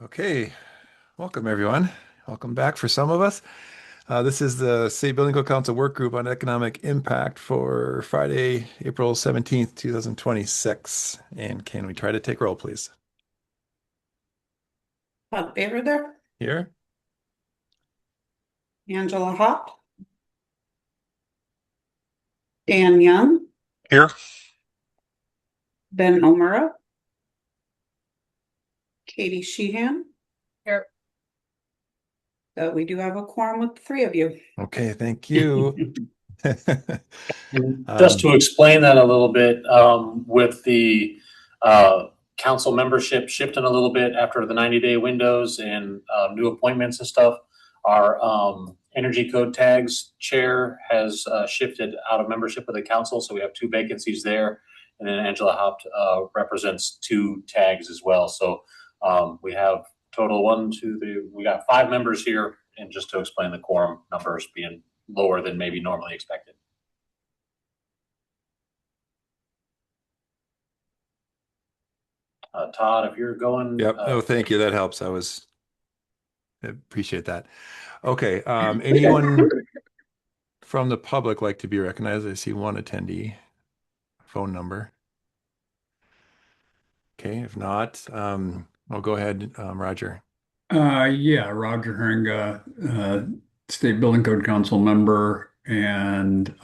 Okay, welcome everyone. Welcome back for some of us. This is the State Building Code Council Work Group on Economic Impact for Friday, April 17th, 2026. And can we try to take roll, please? Todd Beaver, Here. Angela Hop, Dan Young, Here. Ben Omura, Katie Sheehan. Here. So we do have a quorum with the three of you. Okay, thank you. Just to explain that a little bit, with the council membership shifting a little bit after the 90-day windows and new appointments and stuff, our energy code tags chair has shifted out of membership of the council, so we have two vacancies there, and then Angela Haupt represents two tags as well. So we have total we got 5 members here, and just to explain the quorum numbers being lower than maybe normally expected. Todd, if you're going. Yep. Oh, thank you. That helps. I appreciate that. Okay. Anyone from the public like to be recognized? I see one attendee. Phone number. Okay. If not, I'll go ahead, Roger. Yeah, Roger Herringa, State Building Code Council member and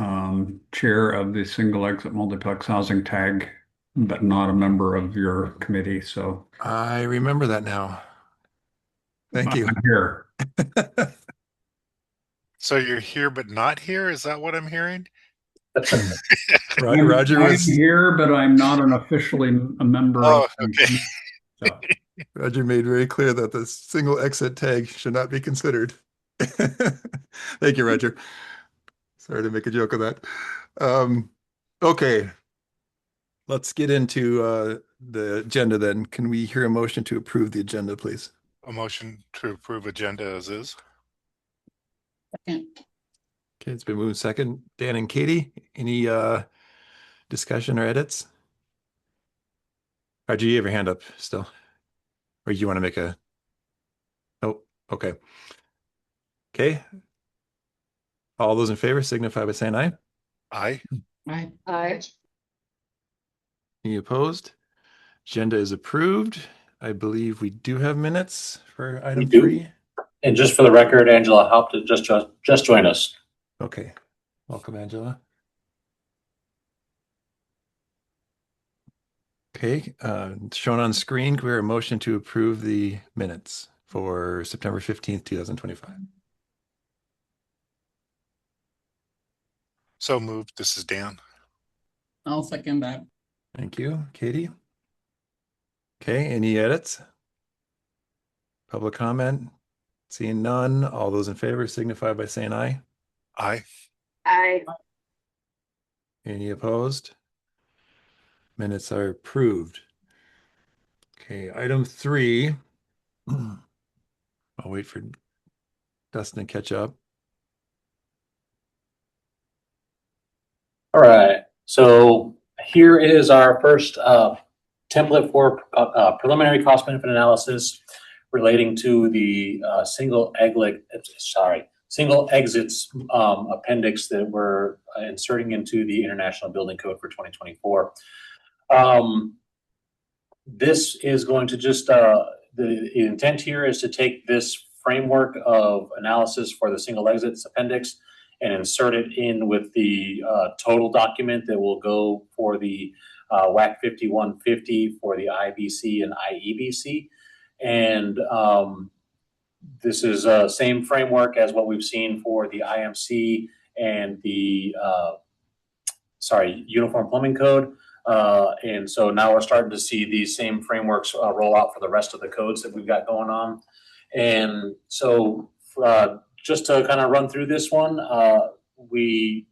chair of the Single Exit Multiplex Housing Tag, but not a member of your committee. So I remember that now. Thank you. I'm here. So you're here but not here? Is that what I'm hearing? Roger I'm was here, but I'm not an officially a member Oh, of okay. so. Roger made very clear that the single exit tag should not be considered. Thank you, Roger. Sorry to make a joke of that. Okay, let's get into the agenda then. Can we hear a motion to approve the agenda, please? A motion to approve agenda as is. Second. Okay, it's been moved second. Dan and Katie, any discussion or edits? Roger, you have your hand up still? Or you want to make a... Oh, okay. Okay. All those in favor signify by saying aye. Aye. Aye. Any opposed? Agenda is approved. I believe we do have minutes for item 3. And just for the record, Angela Haupt just join us. Okay. Welcome, Angela. Okay. Shown on screen, we have a motion to approve the minutes for September 15th, 2025. So moved. This is Dan. I'll second that. Thank you, Katie. Okay, any edits? Public comment? Seeing none, all those in favor signify by saying aye. Aye. Aye. Any opposed? Minutes are approved. Okay, item 3. I'll wait for Dustin to catch up. All right. So here is our first template for preliminary cost benefit analysis relating to the single exits appendix that we're inserting into the International Building Code for 2024. This is going to just the intent here is to take this framework of analysis for the single exits appendix and insert it in with the total document that will go for the WAC 5150 for the IBC and IEBC. And this is the same framework as what we've seen for the IMC and the Uniform Plumbing Code. And so now we're starting to see these same frameworks roll out for the rest of the codes that we've got going on. And so just to kind of run through this one, we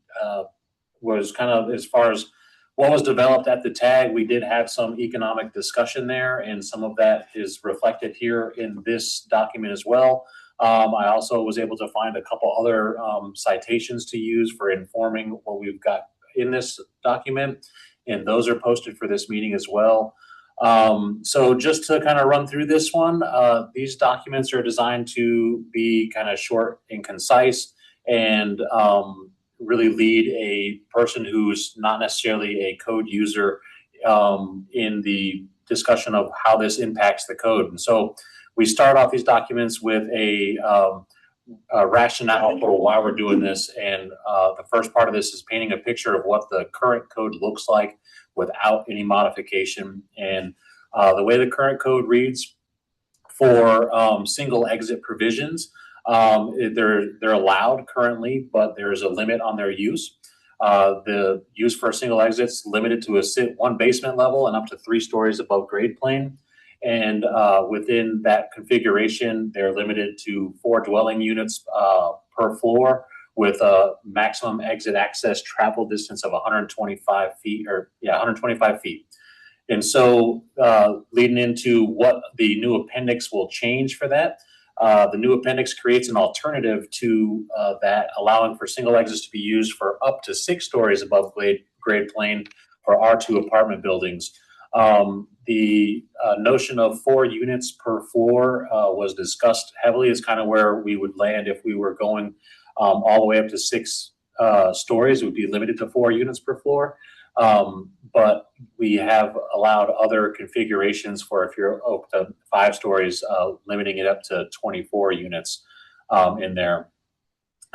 was kind of, as far as what was developed at the tag, we did have some economic discussion there, and some of that is reflected here in this document as well. I also was able to find a couple other citations to use for informing what we've got in this document, and those are posted for this meeting as well. So just to kind of run through this one, these documents are designed to be kind of short and concise and really lead a person who's not necessarily a code user in the discussion of how this impacts the code. And so we start off these documents with a rationale for why we're doing this. And the first part of this is painting a picture of what the current code looks like without any modification. And the way the current code reads for single exit provisions, they're allowed currently, but there's a limit on their use. The use for single exits limited to one basement level and up to 3 stories above grade plane. And within that configuration, they're limited to 4 dwelling units per floor with a maximum exit access travel distance of 125 feet, 125 feet. And so leading into what the new appendix will change for that, the new appendix creates an alternative to that, allowing for single exits to be used for up to 6 stories above grade plane for R2 apartment buildings. The notion of 4 units per floor was discussed heavily. It's kind of where we would land if we were going all the way up to 6 stories. It would be limited to 4 units per floor. But we have allowed other configurations for if you're up to 5 stories, limiting it up to 24 units in there.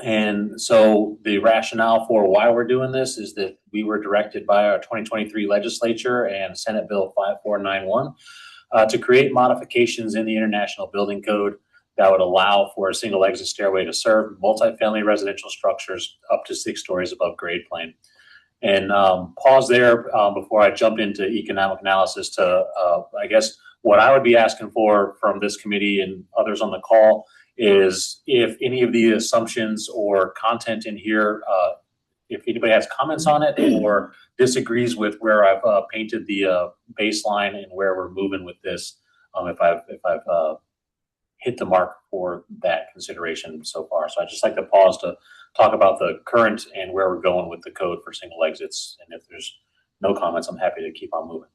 And so the rationale for why we're doing this is that we were directed by our 2023 legislature and Senate Bill 5491 to create modifications in the International Building Code that would allow for a single exit stairway to serve multifamily residential structures up to 6 stories above grade plane. And pause there before I jump into economic analysis to, I guess, what I would be asking for from this committee and others on the call is if any of the assumptions or content in here, if anybody has comments on it or disagrees with where I've painted the baseline and where we're moving with this, if I've hit the mark for that consideration so far. So I'd just like to pause to talk about the current and where we're going with the code for single exits. And if there's no comments, I'm happy to keep on moving.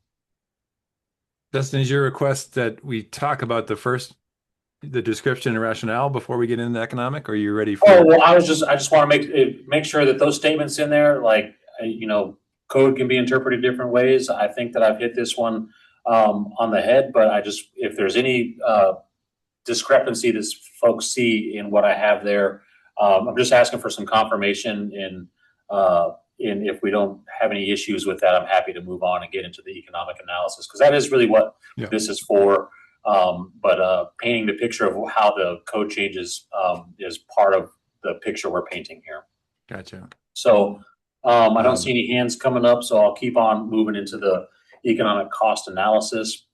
Dustin, is your request that we talk about the description and rationale before we get into economic, or are you ready for? Oh, well, I just want to make sure that those statements in there, like, code can be interpreted different ways. I think that I've hit this one on the head, but if there's any discrepancy that folks see in what I have there, I'm just asking for some confirmation and if we don't have any issues with that, I'm happy to move on and get into the economic analysis, because that is really what this is for. But painting the picture of how the code changes is part of the picture we're painting here. Gotcha. So I don't see any hands coming up, so I'll keep on moving into the economic cost analysis.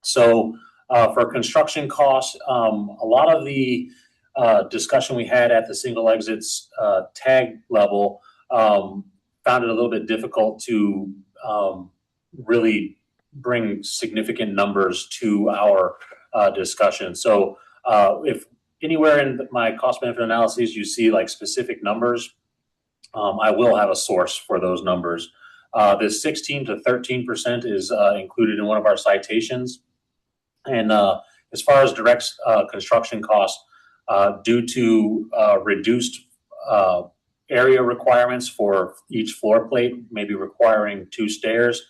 So for construction costs, a lot of the discussion we had at the single exits tag level found it a little bit difficult to really bring significant numbers to our discussion. So if anywhere in my cost benefit analyses you see like specific numbers, I will have a source for those numbers. This 16 to 13% is included in one of our citations. And as far as direct construction costs, due to reduced area requirements for each floor plate, maybe requiring 2 stairs,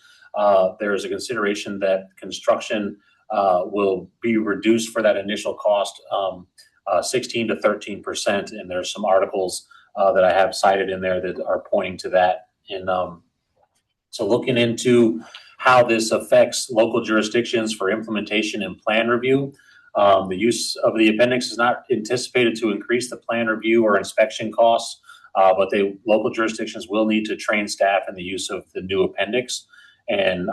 there is a consideration that construction will be reduced for that initial cost 16 to 13%. And there's some articles that I have cited in there that are pointing to that. And so looking into how this affects local jurisdictions for implementation and plan review, the use of the appendix is not anticipated to increase the plan review or inspection costs, but local jurisdictions will need to train staff in the use of the new appendix. And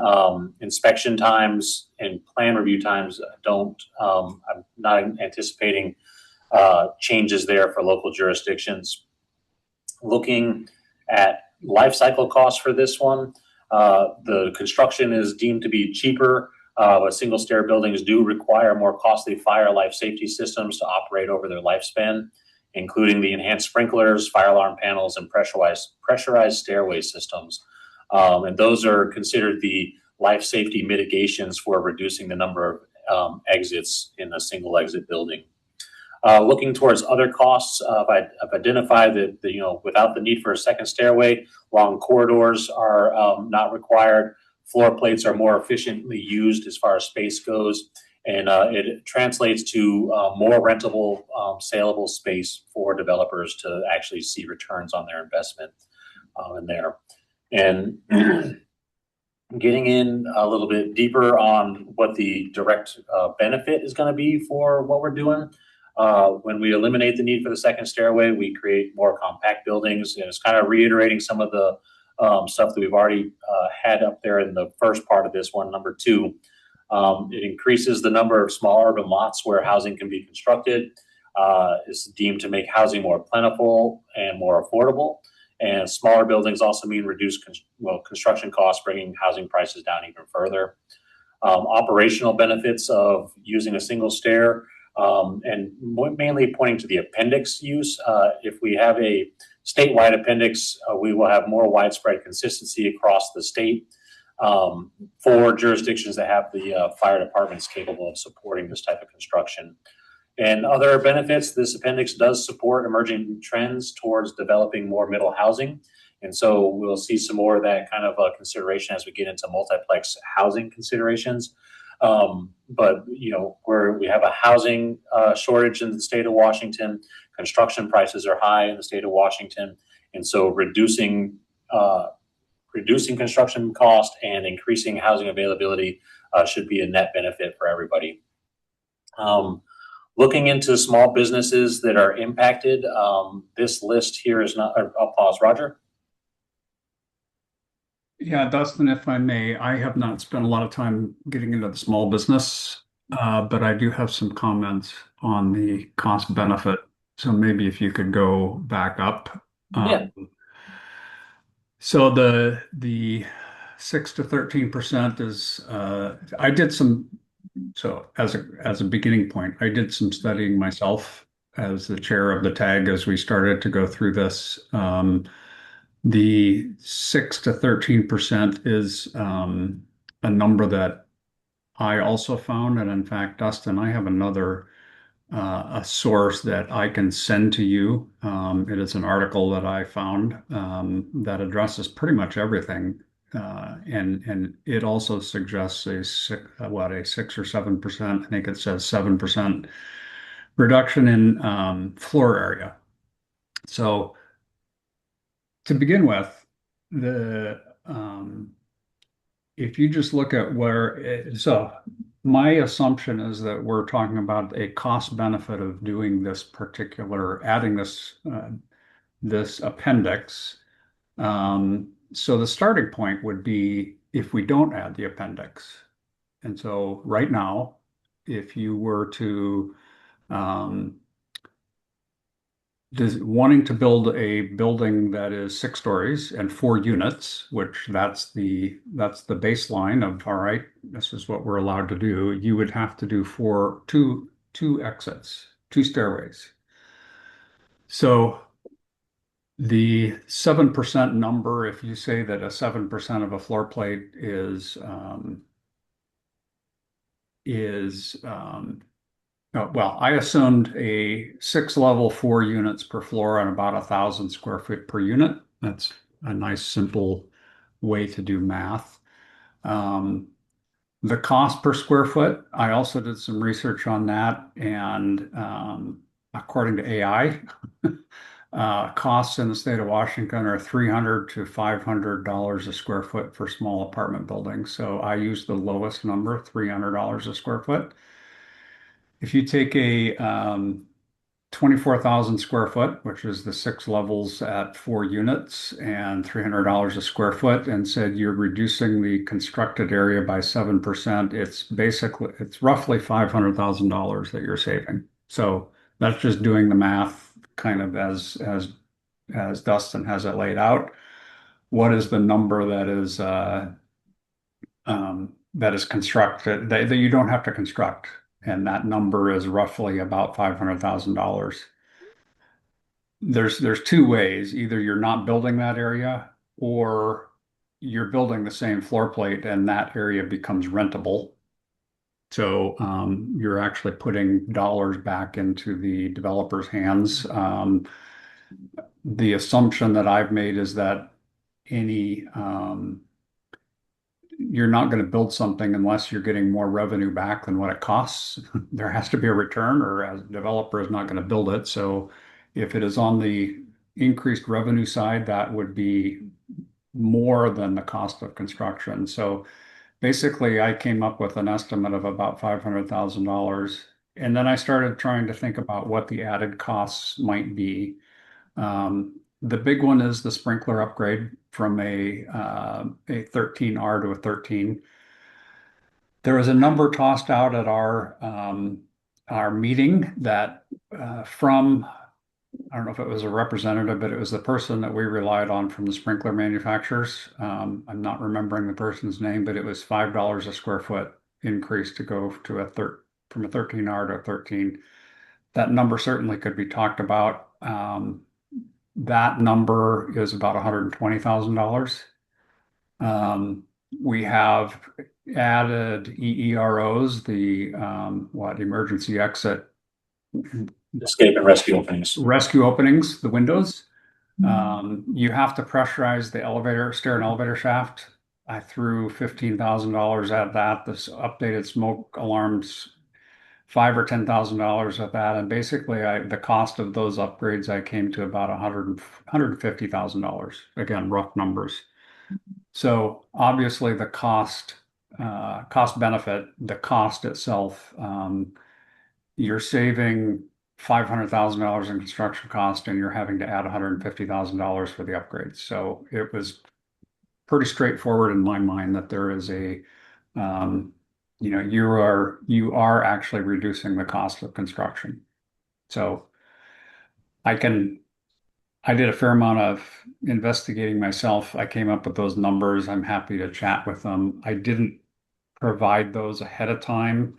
inspection times and plan review times I'm not anticipating changes there for local jurisdictions. Looking at life cycle costs for this one, the construction is deemed to be cheaper, but single stair buildings do require more costly fire life safety systems to operate over their lifespan, including the enhanced sprinklers, fire alarm panels, and pressurized stairway systems. And those are considered the life safety mitigations for reducing the number of exits in a single exit building. Looking towards other costs, I've identified that without the need for a second stairway, long corridors are not required. Floor plates are more efficiently used as far as space goes, and it translates to more rentable, saleable space for developers to actually see returns on their investment in there. And getting in a little bit deeper on what the direct benefit is going to be for what we're doing. When we eliminate the need for the second stairway, we create more compact buildings, and it's kind of reiterating some of the stuff that we've already had up there in the first part of this one, number 2. It increases the number of small urban lots where housing can be constructed. It's deemed to make housing more plentiful and more affordable. And smaller buildings also mean reduced construction costs, bringing housing prices down even further. Operational benefits of using a single stair, and mainly pointing to the appendix use. If we have a statewide appendix, we will have more widespread consistency across the state for jurisdictions that have the fire departments capable of supporting this type of construction. And other benefits, this appendix does support emerging trends towards developing more middle housing. And so we'll see some more of that kind of consideration as we get into multiplex housing considerations. But where we have a housing shortage in the state of Washington, construction prices are high in the state of Washington. And so reducing construction cost and increasing housing availability should be a net benefit for everybody. Looking into small businesses that are impacted, this list here is not, I'll pause, Roger. Yeah, Dustin, if I may, I have not spent a lot of time getting into the small business, but I do have some comments on the cost benefit. So maybe if you could go back up. Yeah. So the 6 to 13% is I did some. So as a beginning point, I did some studying myself as the chair of the TAG as we started to go through this. The 6 to 13% is a number that I also found, and in fact, Dustin, I have another a source that I can send to you. It is an article that I found that addresses pretty much everything. And it also suggests a 6 or 7%, I think it says 7% reduction in floor area. So to begin with, if you just look at so my assumption is that we're talking about a cost benefit of doing this adding this appendix. So the starting point would be if we don't add the appendix. And so right now, if you were to wanting to build a building that is 6 stories and 4 units, which that's the baseline of, all right, this is what we're allowed to do, you would have to do two exits, 2 stairways. So the 7% number, if you say that a 7% of a floor plate is well, I assumed a 6-level, 4 units per floor and about 1,000 square feet per unit. That's a nice, simple way to do math. The cost per square foot, I also did some research on that, and according to AI, costs in the state of Washington are $300 to $500 a square foot for small apartment buildings. So I used the lowest number, $300 a square foot. If you take a 24,000 square foot, which is the 6 levels at 4 units and $300 a square foot, and said you're reducing the constructed area by 7%, it's roughly $500,000 that you're saving. So that's just doing the math kind of as Dustin has it laid out. What is the number that is constructed that you don't have to construct? And that number is roughly about $500,000. There's 2 ways. Either you're not building that area, or you're building the same floor plate and that area becomes rentable. So you're actually putting dollars back into the developer's hands. The assumption that I've made is that any you're not going to build something unless you're getting more revenue back than what it costs. There has to be a return, or as a developer is not going to build it. So if it is on the increased revenue side, that would be more than the cost of construction. So basically, I came up with an estimate of about $500,000. And then I started trying to think about what the added costs might be. The big one is the sprinkler upgrade from a 13R to a 13. There was a number tossed out at our meeting that from I don't know if it was a representative, but it was the person that we relied on from the sprinkler manufacturers. I'm not remembering the person's name, but it was $5 a square foot increase to go to from a 13R to a 13. That number certainly could be talked about. That number is about $120,000. We have added EEROs, the emergency exit Escape and rescue openings. rescue openings, the windows. You have to pressurize the stair and elevator shaft. I threw $15,000 at that. This updated smoke alarms, $5,000 or $10,000 at that. And basically the cost of those upgrades, I came to about $150,000. Again, rough numbers. So obviously the cost benefit, the cost itself, you're saving $500,000 in construction cost and you're having to add $150,000 for the upgrades. So it was pretty straightforward in my mind that there is you are actually reducing the cost of construction. So I did a fair amount of investigating myself. I came up with those numbers. I'm happy to chat with them. I didn't provide those ahead of time.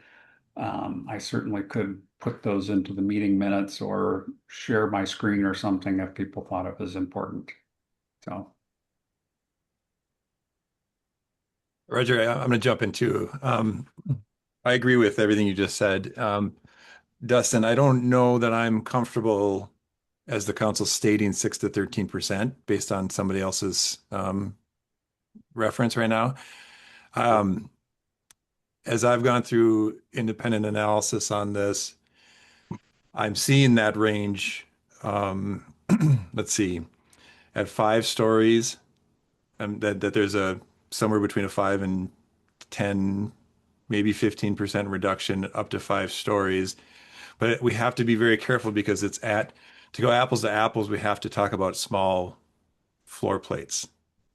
I certainly could put those into the meeting minutes or share my screen or something if people thought it was important. So, Roger, I'm going to jump in too. I agree with everything you just said. Dustin, I don't know that I'm comfortable as the council stating 6 to 13% based on somebody else's reference right now. As I've gone through independent analysis on this, I'm seeing that range. Let's see, at 5 stories, that there's somewhere between a 5 and 10, maybe 15% reduction up to 5 stories. But we have to be very careful because to go apples to apples, we have to talk about small floor plates.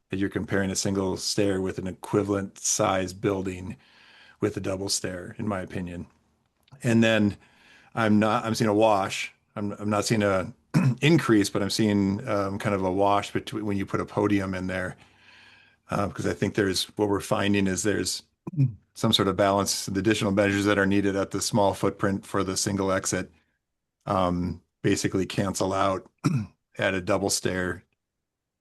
That you're comparing a single stair with an equivalent size building with a double stair, in my opinion. And then I'm seeing a wash. I'm not seeing a increase, but I'm seeing kind of a wash between when you put a podium in there. Because I think what we're finding is there's some sort of balance, the additional measures that are needed at the small footprint for the single exit basically cancel out at a double stair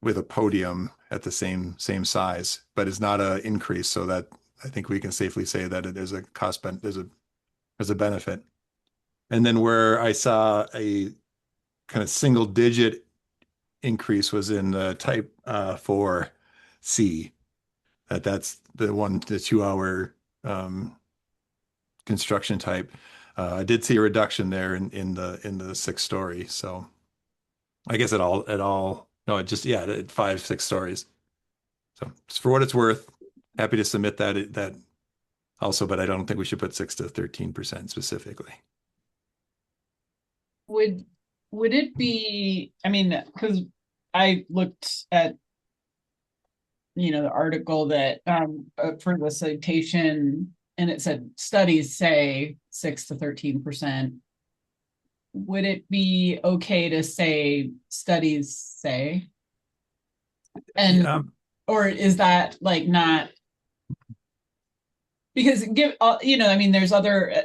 with a podium at the same size, but it's not an increase. So that I think we can safely say that there's a there's a benefit. And then where I saw a kind of single digit increase was in the type 4C. That's the 1 to 2 hour construction type. I did see a reduction there in the 6 story. So I guess at 5, 6 stories. So just for what it's worth, happy to submit that also, but I don't think we should put 6 to 13% specifically. Would it be, I mean, because I looked at, the article that for the citation, and it said studies say 6 to 13%. Would it be okay to say studies say? And or is that like not? Because there's other.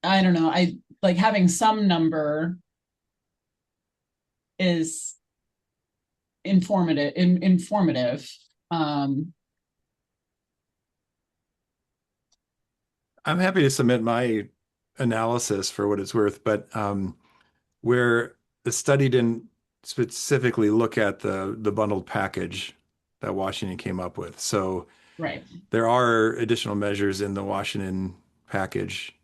I don't know. I like having some number is informative. I'm happy to submit my analysis for what it's worth, but where the study didn't specifically look at the bundled package that Washington came up with. So Right. there are additional measures in the Washington package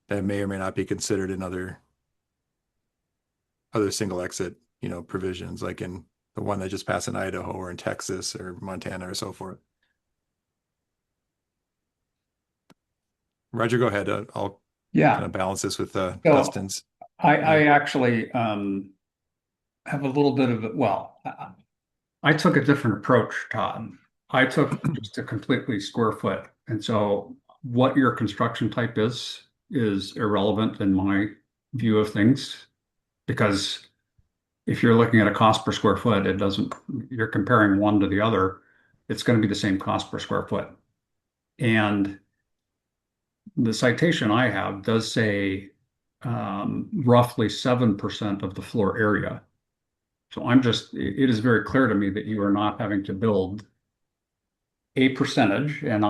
that may or may not be considered in other single exit, provisions, like in the one that just passed in Idaho or in Texas or Montana or so forth. Roger, go ahead. I'll kind Yeah. of balance this with So Dustin's. I actually have a little bit of, well, I took a different approach, Todd. I took just a completely square foot. And so what your construction type is irrelevant in my view of things. Because if you're looking at a cost per square foot, it doesn't, you're comparing one to the other, it's going to be the same cost per square foot. And the citation I have does say roughly 7% of the floor area. So it is very clear to me that you are not having to build a percentage, and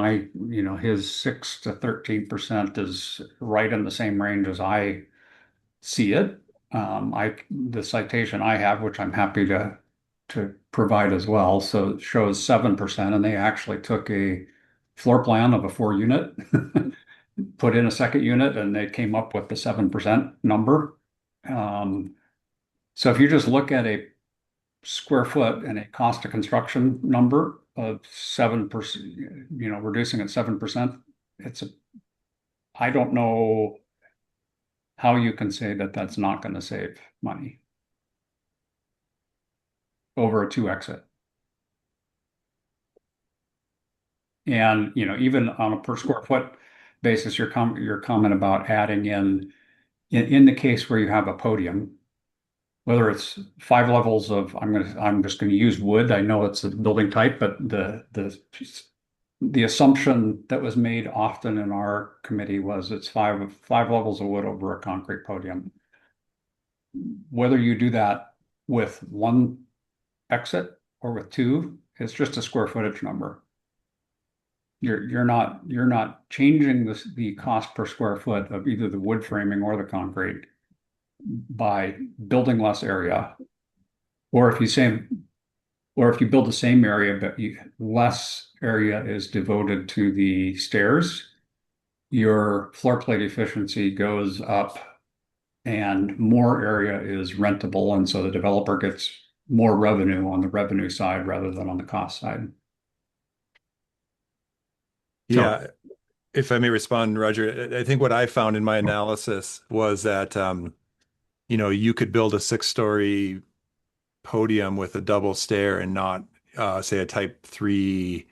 his 6 to 13% is right in the same range as I see it. The citation I have, which I'm happy to provide as well, so it shows 7%, and they actually took a floor plan of a 4 unit, put in a second unit, and they came up with the 7% number. So if you just look at a square foot and a cost of construction number of 7%, reducing it 7%, I don't know how you can say that that's not going to save money over a 2 exit. And, even on a per square foot basis, your comment about adding in the case where you have a podium, whether it's 5 levels of, I'm just going to use wood. I know it's a building type, but the assumption that was made often in our committee was it's five levels of wood over a concrete podium. Whether you do that with 1 exit or with 2, it's just a square footage number. You're not changing the cost per square foot of either the wood framing or the concrete by building less area, or if you build the same area but less area is devoted to the stairs, your floor plate efficiency goes up and more area is rentable, and so the developer gets more revenue on the revenue side rather than on the cost side. Yeah, if I may respond, Roger, I think what I found in my analysis was that you could build a 6-story podium with a double stair and not say a type 3A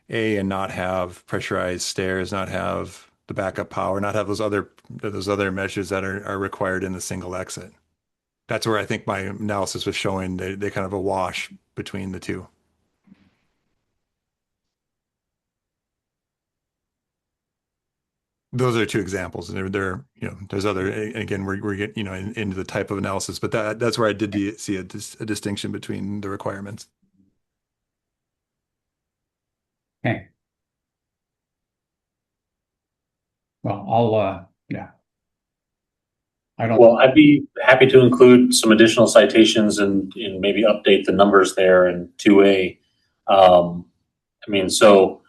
and not have pressurized stairs, not have the backup power, not have those other measures that are required in the single exit. That's where I think my analysis was showing they kind of a wash between the two. Those are 2 examples, and there's other. Again, we're getting into the type of analysis, but that's where I did see a distinction between the requirements. Okay. Well, yeah. Well, I'd be happy to include some additional citations and maybe update the numbers there in 2A. So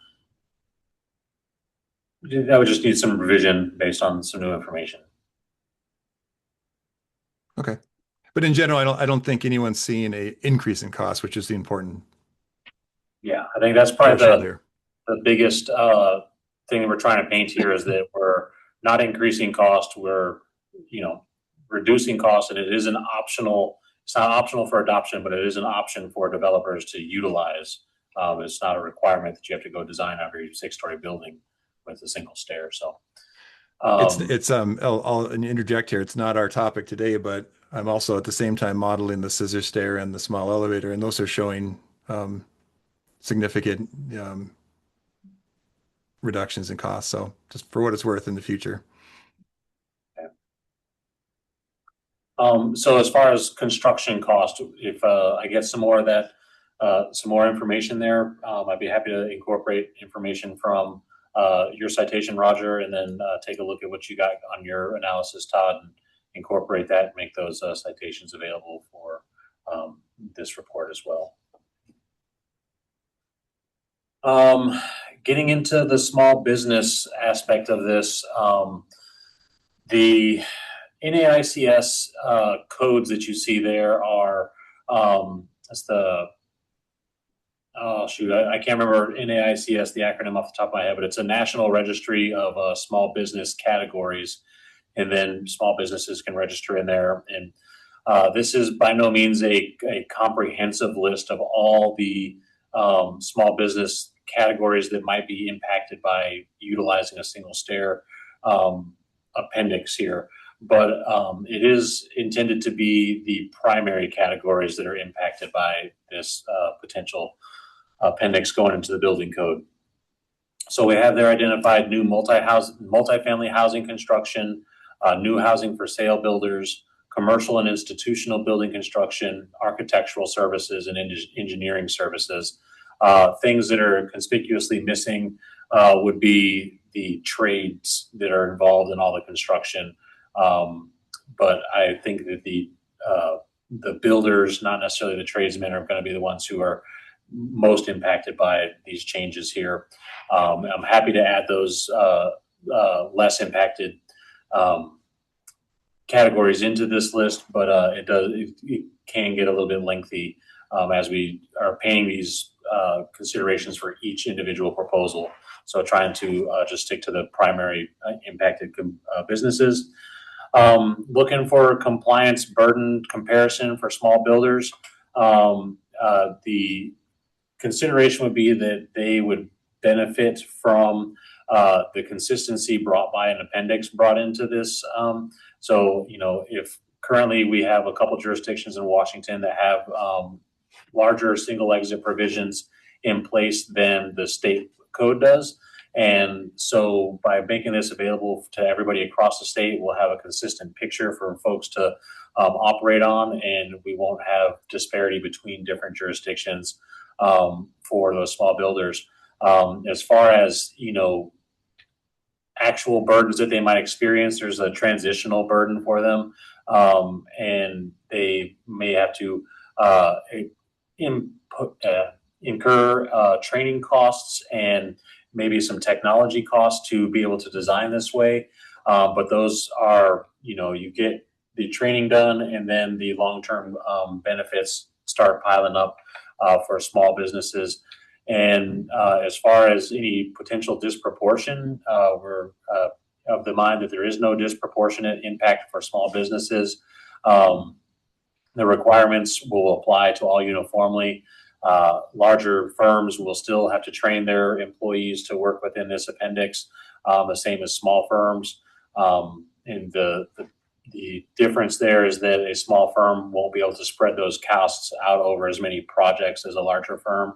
I would just need some revision based on some new information. Okay, but in general, I don't think anyone's seeing a increase in cost, which is the important. Yeah, I think that's probably there. the biggest thing that we're trying to paint here is that we're not increasing cost. We're reducing cost, and it is an optional. It's not optional for adoption, but it is an option for developers to utilize. It's not a requirement that you have to go design every 6-story building with a single stair. So I'll interject here. It's not our topic today, but I'm also at the same time modeling the scissor stair and the small elevator, and those are showing significant reductions in cost. So just for what it's worth in the future. So as far as construction cost, if I get some more of that, some more information there, I'd be happy to incorporate information from your citation, Roger, and then take a look at what you got on your analysis, Todd, and incorporate that and make those citations available for this report as well. Getting into the small business aspect of this, the NAICS codes that you see there are, that's the, oh shoot, I can't remember NAICS, the acronym off the top of my head, but it's a national registry of small business categories. And then small businesses can register in there. And this is by no means a comprehensive list of all the small business categories that might be impacted by utilizing a single stair appendix here. But it is intended to be the primary categories that are impacted by this potential appendix going into the building code. So we have there identified new multifamily housing construction, new housing for sale builders, commercial and institutional building construction, architectural services, and engineering services. Things that are conspicuously missing would be the trades that are involved in all the construction. But I think that the builders, not necessarily the tradesmen, are going to be the ones who are most impacted by these changes here. I'm happy to add those less impacted categories into this list, but it can get a little bit lengthy as we are paying these considerations for each individual proposal. So trying to just stick to the primary impacted businesses. Looking for compliance burden comparison for small builders. The consideration would be that they would benefit from the consistency brought by an appendix brought into this. So, you know, if currently we have a couple jurisdictions in Washington that have larger single exit provisions in place than the state code does. And so by making this available to everybody across the state, we'll have a consistent picture for folks to operate on, and we won't have disparity between different jurisdictions for those small builders. As far as, you know, actual burdens that they might experience, there's a transitional burden for them, and they may have to incur training costs and maybe some technology costs to be able to design this way. But those are, you know, you get the training done and then the long-term benefits start piling up for small businesses. And as far as any potential disproportion, we're of the mind that there is no disproportionate impact for small businesses. The requirements will apply to all uniformly. Larger firms will still have to train their employees to work within this appendix, the same as small firms. And the difference there is that a small firm won't be able to spread those costs out over as many projects as a larger firm.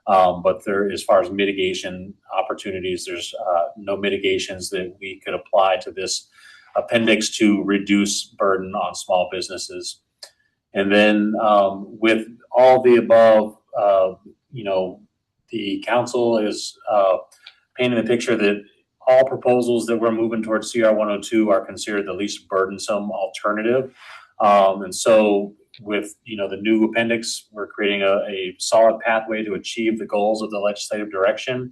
But there, as far as mitigation opportunities, there's no mitigations that we could apply to this appendix to reduce burden on small businesses. And then with all the above, you know, the council is painting the picture that all proposals that we're moving towards CR 102 are considered the least burdensome alternative. And so with, you know, the new appendix, we're creating a solid pathway to achieve the goals of the legislative direction.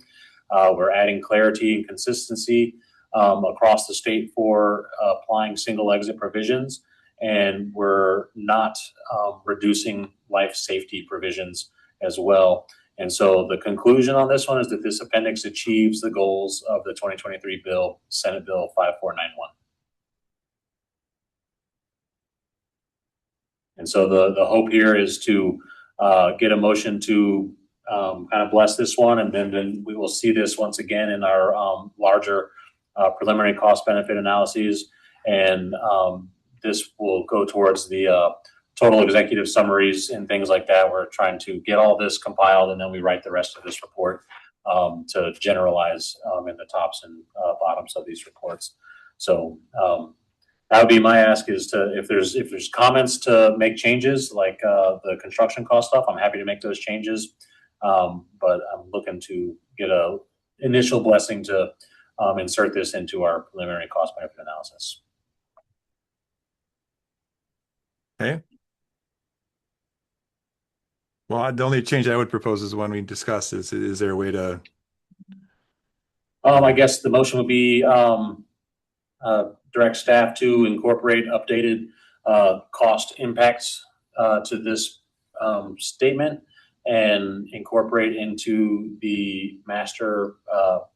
We're adding clarity and consistency across the state for applying single exit provisions. And we're not reducing life safety provisions as well. And so the conclusion on this one is that this appendix achieves the goals of the 2023 bill, Senate Bill 5491. And so the hope here is to get a motion to kind of bless this one, and then we will see this once again in our larger preliminary cost benefit analyses. And this will go towards the total executive summaries and things like that. We're trying to get all this compiled, and then we write the rest of this report to generalize in the tops and bottoms of these reports. So that would be my ask, is to, if there's comments to make changes, like the construction cost stuff, I'm happy to make those changes. But I'm looking to get a initial blessing to insert this into our preliminary cost benefit analysis. Okay. Well, the only change I would propose is the one we discussed. Is there a way to? I guess the motion would be direct staff to incorporate updated cost impacts to this statement, and incorporate into the master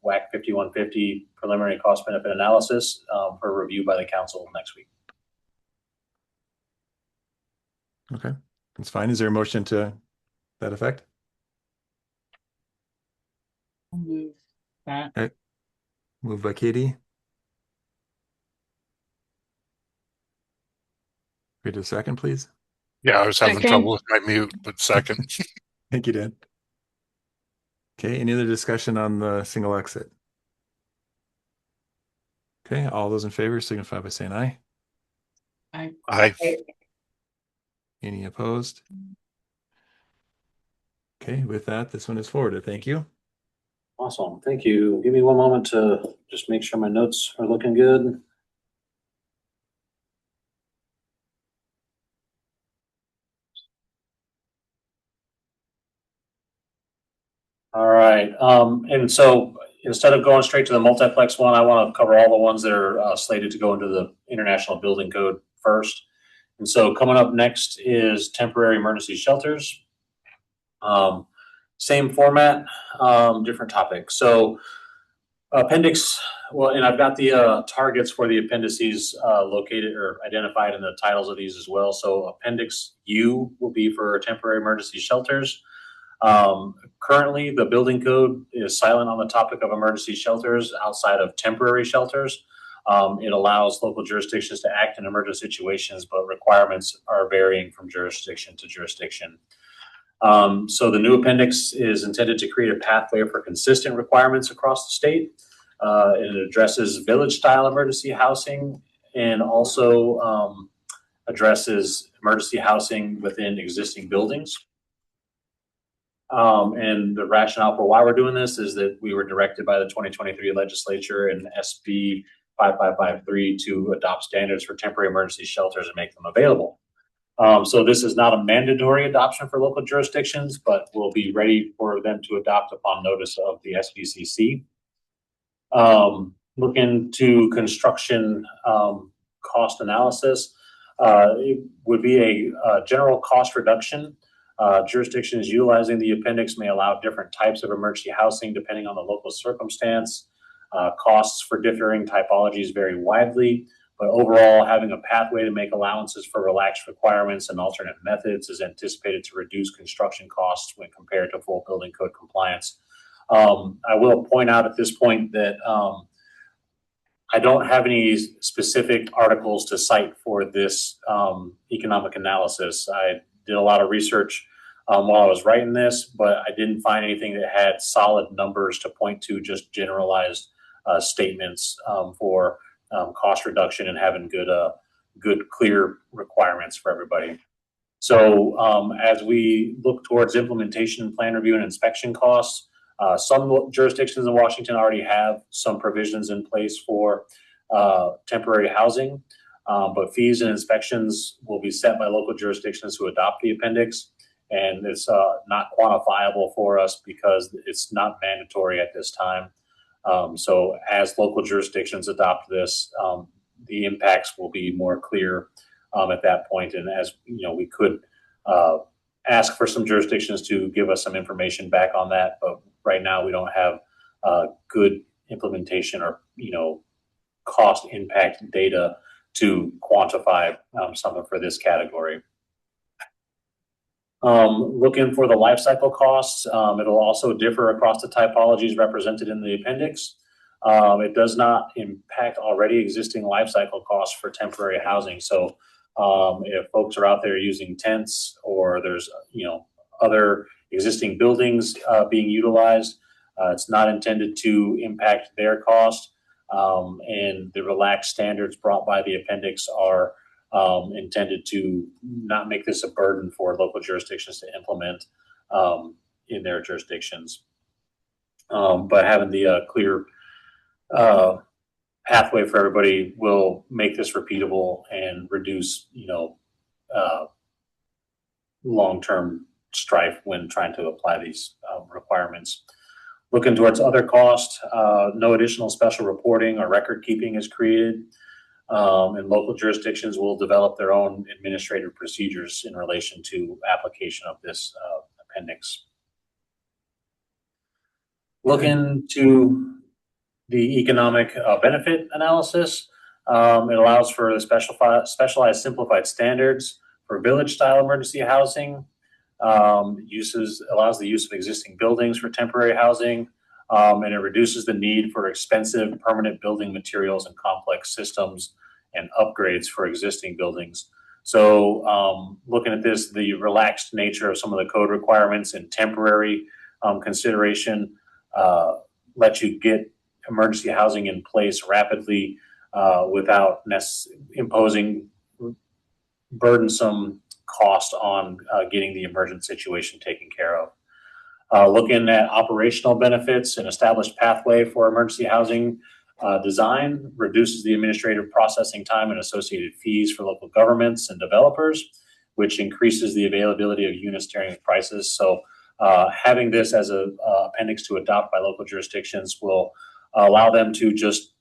WAC 5150 preliminary cost benefit analysis for review by the council next week. Okay, that's fine. Is there a motion to that effect? I'll move that. Okay. Moved by Katie. Wait a second, please. Yeah, I was having Second. trouble with my mute, but second. Thank you, Dan. Okay, any other discussion on the single exit? Okay, all those in favor signify by saying aye. I Any opposed? Okay, with that, this one is forwarded. Thank you. Awesome, thank you. Give me one moment to just make sure my notes are looking good. All right, and so instead of going straight to the multiplex one, I want to cover all the ones that are slated to go into the International Building Code first. And so coming up next is temporary emergency shelters. Same format, different topic. So appendix, well, and I've got the targets for the appendices located or identified in the titles of these as well. So appendix U will be for temporary emergency shelters. Currently, the building code is silent on the topic of emergency shelters outside of temporary shelters. It allows local jurisdictions to act in emergency situations, but requirements are varying from jurisdiction to jurisdiction. So the new appendix is intended to create a pathway for consistent requirements across the state. It addresses village-style emergency housing, and also addresses emergency housing within existing buildings. And the rationale for why we're doing this is that we were directed by the 2023 legislature and SB 5553 to adopt standards for temporary emergency shelters and make them available. So this is not a mandatory adoption for local jurisdictions, but will be ready for them to adopt upon notice of the SBCC. Looking to construction cost analysis, it would be a general cost reduction. Jurisdictions utilizing the appendix may allow different types of emergency housing depending on the local circumstance. Costs for differing typologies vary widely, but overall, having a pathway to make allowances for relaxed requirements and alternate methods is anticipated to reduce construction costs when compared to full building code compliance. I will point out at this point that I don't have any specific articles to cite for this economic analysis. I did a lot of research while I was writing this, but I didn't find anything that had solid numbers to point to, just generalized statements for cost reduction and having good, clear requirements for everybody. So as we look towards implementation, plan review, and inspection costs, some jurisdictions in Washington already have some provisions in place for temporary housing, but fees and inspections will be set by local jurisdictions who adopt the appendix, and it's not quantifiable for us because it's not mandatory at this time. So as local jurisdictions adopt this, the impacts will be more clear at that point. And as you know, we could ask for some jurisdictions to give us some information back on that, but right now we don't have good implementation or cost impact data to quantify something for this category. Looking for the life cycle costs, it'll also differ across the typologies represented in the appendix. It does not impact already existing life cycle costs for temporary housing. So if folks are out there using tents, or there's other existing buildings being utilized, it's not intended to impact their cost. And the relaxed standards brought by the appendix are intended to not make this a burden for local jurisdictions to implement in their jurisdictions. But having the clear pathway for everybody will make this repeatable and reduce, long-term strife when trying to apply these requirements. Looking towards other costs, no additional special reporting or record keeping is created. And local jurisdictions will develop their own administrative procedures in relation to application of this appendix. Looking to the economic benefit analysis, it allows for the specialized simplified standards for village-style emergency housing. Allows the use of existing buildings for temporary housing, and it reduces the need for expensive permanent building materials and complex systems and upgrades for existing buildings. So looking at this, the relaxed nature of some of the code requirements and temporary consideration let you get emergency housing in place rapidly without imposing burdensome cost on getting the emergent situation taken care of. Looking at operational benefits, an established pathway for emergency housing design reduces the administrative processing time and associated fees for local governments and developers, which increases the availability of units during prices. So having this as an appendix to adopt by local jurisdictions will allow them to just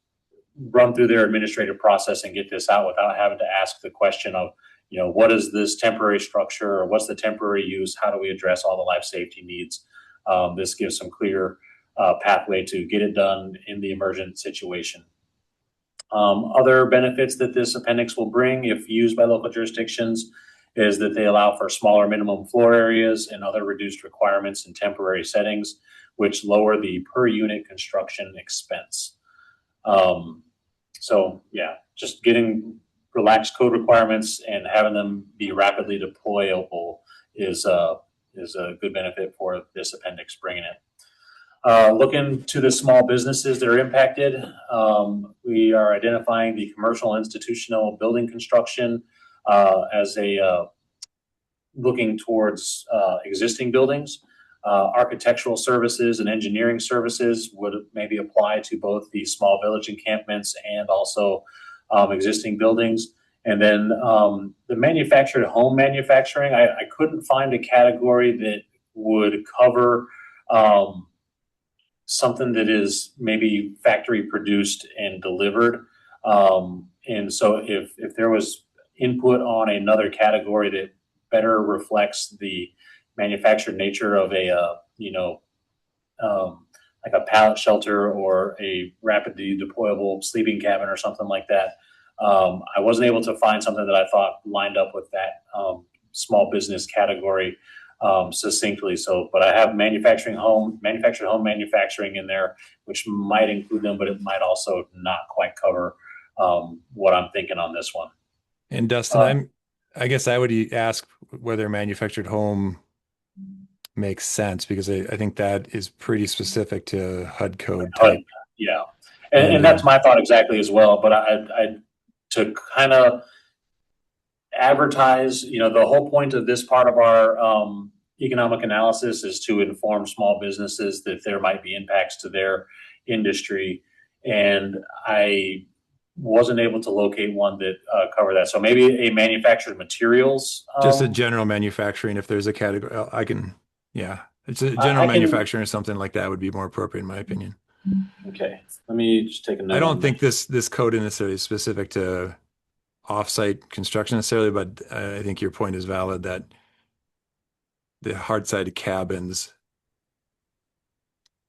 run through their administrative process and get this out without having to ask the question of, what is this temporary structure or what's the temporary use? How do we address all the life safety needs? This gives some clear pathway to get it done in the emergent situation. Other benefits that this appendix will bring, if used by local jurisdictions, is that they allow for smaller minimum floor areas and other reduced requirements in temporary settings, which lower the per unit construction expense. So yeah, just getting relaxed code requirements and having them be rapidly deployable is a good benefit for this appendix bringing it. Looking to the small businesses that are impacted, we are identifying the commercial institutional building construction as looking towards existing buildings. Architectural services and engineering services would maybe apply to both the small village encampments and also existing buildings. And then the manufactured home manufacturing, I couldn't find a category that would cover something that is maybe factory produced and delivered. And so if there was input on another category that better reflects the manufactured nature of like a pallet shelter or a rapidly deployable sleeping cabin or something like that, I wasn't able to find something that I thought lined up with that small business category succinctly. So, but I have manufactured home manufacturing in there, which might include them, but it might also not quite cover what I'm thinking on this one. And Dustin, I guess I would ask whether manufactured home makes sense, because I think that is pretty specific to HUD code type. Yeah. And that's my thought exactly as well. But I to kind of advertise, the whole point of this part of our economic analysis is to inform small businesses that there might be impacts to their industry. And I wasn't able to locate one that covered that. So maybe a manufactured materials. Just a general manufacturing, if there's a category, it's a general manufacturing or something like that would be more appropriate in my opinion. Okay, let me just take a note. I don't think this code is necessarily specific to offsite construction necessarily, but I think your point is valid that the hard-sided cabins,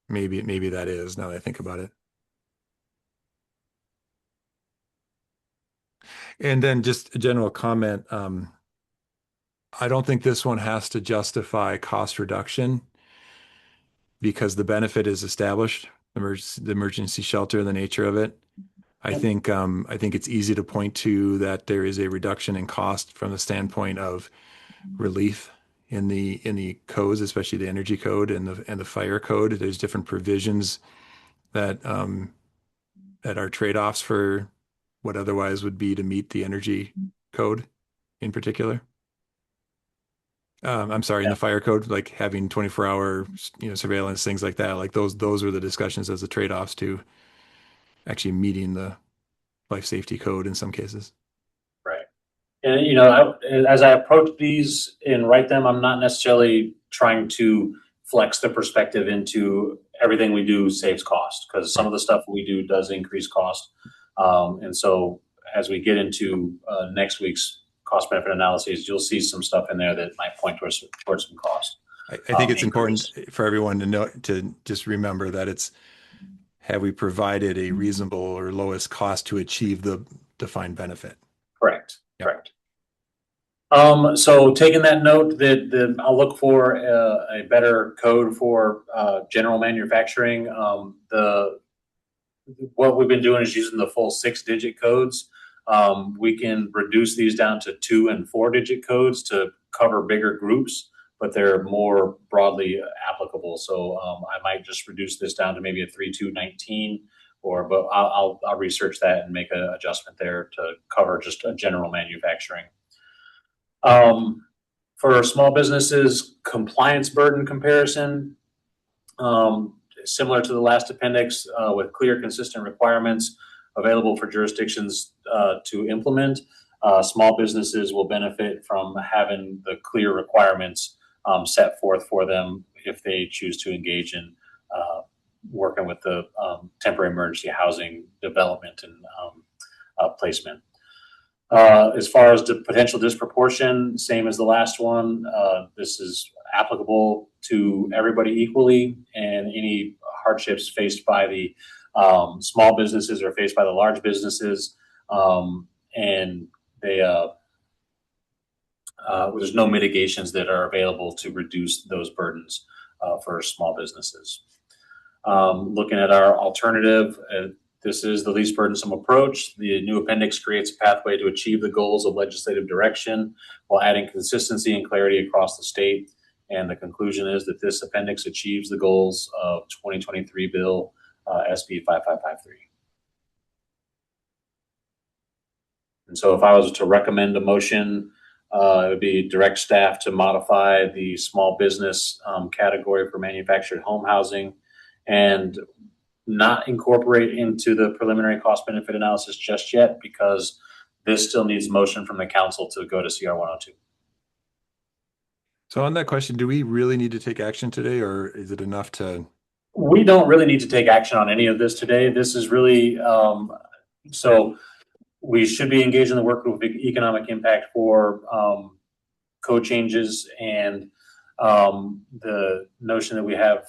maybe that is, now that I think about it. And then just a general comment, I don't think this one has to justify cost reduction because the benefit is established, the emergency shelter, the nature of it. I think it's easy to point to that there is a reduction in cost from the standpoint of relief in the codes, especially the energy code and the fire code. There's different provisions that at our trade-offs for what otherwise would be to meet the energy code in particular. I'm sorry, in the fire code, like having 24-hour, surveillance, things like that. Like those were the discussions as the trade-offs to actually meeting the life safety code in some cases. Right. And, as I approach these and write them, I'm not necessarily trying to flex the perspective into everything we do saves cost, because some of the stuff we do does increase cost. And so as we get into next week's cost benefit analyses, you'll see some stuff in there that might point towards some cost. I think it's important for everyone to know, to just remember that have we provided a reasonable or lowest cost to achieve the defined benefit? Correct. Yep. Correct. So taking that note, that I'll look for a better code for general manufacturing. What we've been doing is using the full 6-digit codes. We can reduce these down to 2- and 4-digit codes to cover bigger groups, but they're more broadly applicable. So I might just reduce this down to maybe a 3219, but I'll research that and make an adjustment there to cover just a general manufacturing. For small businesses, compliance burden comparison, similar to the last appendix, with clear, consistent requirements available for jurisdictions to implement. Small businesses will benefit from having the clear requirements set forth for them if they choose to engage in working with the temporary emergency housing development and placement. As far as the potential disproportion, same as the last one, this is applicable to everybody equally, and any hardships faced by the small businesses are faced by the large businesses, and there's no mitigations that are available to reduce those burdens for small businesses. Looking at our alternative, this is the least burdensome approach. The new appendix creates a pathway to achieve the goals of legislative direction while adding consistency and clarity across the state. And the conclusion is that this appendix achieves the goals of 2023 Bill SB 5553. And so if I was to recommend a motion, it would be direct staff to modify the small business category for manufactured home housing and not incorporate into the preliminary cost benefit analysis just yet, because this still needs motion from the council to go to CR 102. So on that question, do we really need to take action today, or is it enough to? We don't really need to take action on any of this today. This is really, so we should be engaged in the work with economic impact for code changes, and the notion that we have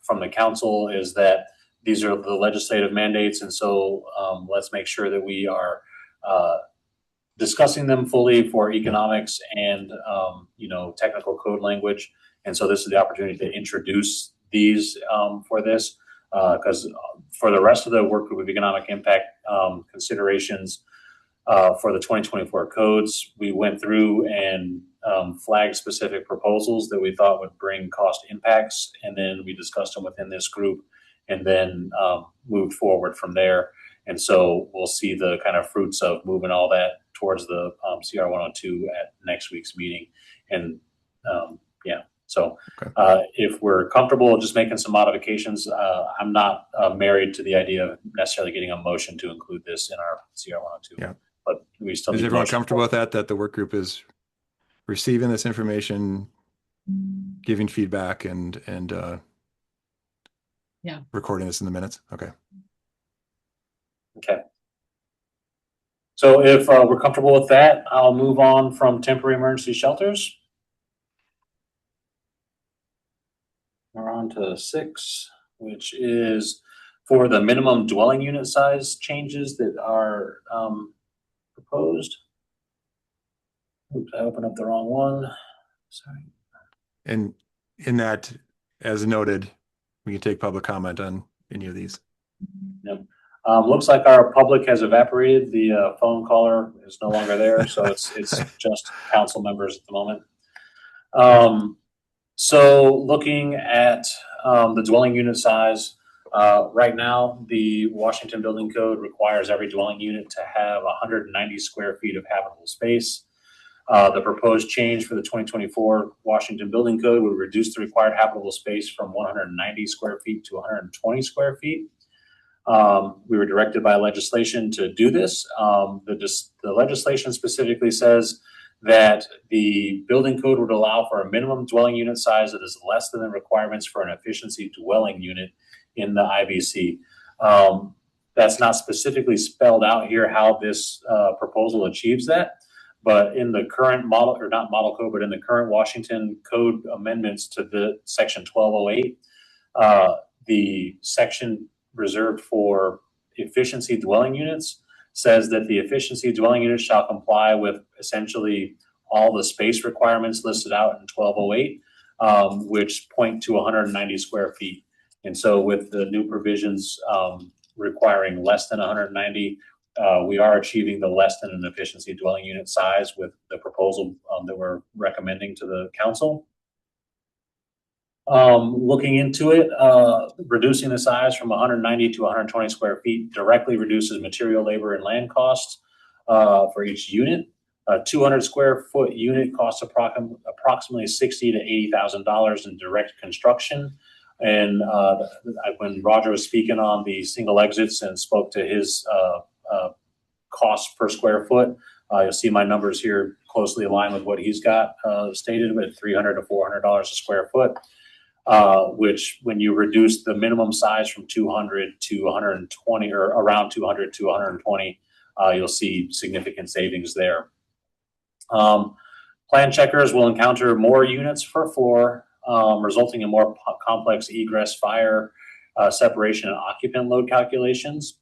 from the council is that these are the legislative mandates, and so let's make sure that we are discussing them fully for economics and technical code language. And so this is the opportunity to introduce these for this, because for the rest of the work group of economic impact considerations for the 2024 codes, we went through and flagged specific proposals that we thought would bring cost impacts, and then we discussed them within this group, and then moved forward from there. And so we'll see the kind of fruits of moving all that towards the CR 102 at next week's meeting. And so if we're comfortable just making some modifications, I'm not married to the idea of necessarily getting a motion to include this in our CR 102. Yeah. But we still Is need everyone comfortable with that the work group is receiving this information, giving feedback, and recording this in the minutes? Okay. Okay. So if we're comfortable with that, I'll move on from temporary emergency shelters. We're on to 6, which is for the minimum dwelling unit size changes that are proposed. Oops, I opened up the wrong one. Sorry. And in that, as noted, we can take public comment on any of these. Yep. Looks like our public has evaporated. The phone caller is no longer there, so it's just council members at the moment. So looking at the dwelling unit size, Right now, the Washington Building Code requires every dwelling unit to have 190 square feet of habitable space. The proposed change for the 2024 Washington Building Code would reduce the required habitable space from 190 square feet to 120 square feet. We were directed by legislation to do this. The legislation specifically says that the building code would allow for a minimum dwelling unit size that is less than the requirements for an efficiency dwelling unit in the IBC. That's not specifically spelled out here how this proposal achieves that. But in the current model, or not model code, but in the current Washington code amendments to the section 1208, the section reserved for efficiency dwelling units says that the efficiency dwelling unit shall comply with essentially all the space requirements listed out in 1208, which point to 190 square feet. And so with the new provisions requiring less than 190, we are achieving the less than an efficiency dwelling unit size with the proposal that we're recommending to the council. Looking into it, reducing the size from 190 to 120 square feet directly reduces material, labor, and land costs for each unit. A 200 square foot unit costs approximately $60,000 to $80,000 in direct construction. And when Roger was speaking on the single exits and spoke to his cost per square foot, you'll see my numbers here closely aligned with what he's got stated with $300 to $400 a square foot. Which when you reduce the minimum size from 200 to 120 or around 200 to 120, you'll see significant savings there. Plan checkers will encounter more units per floor, resulting in more complex egress, fire, separation, and occupant load calculations.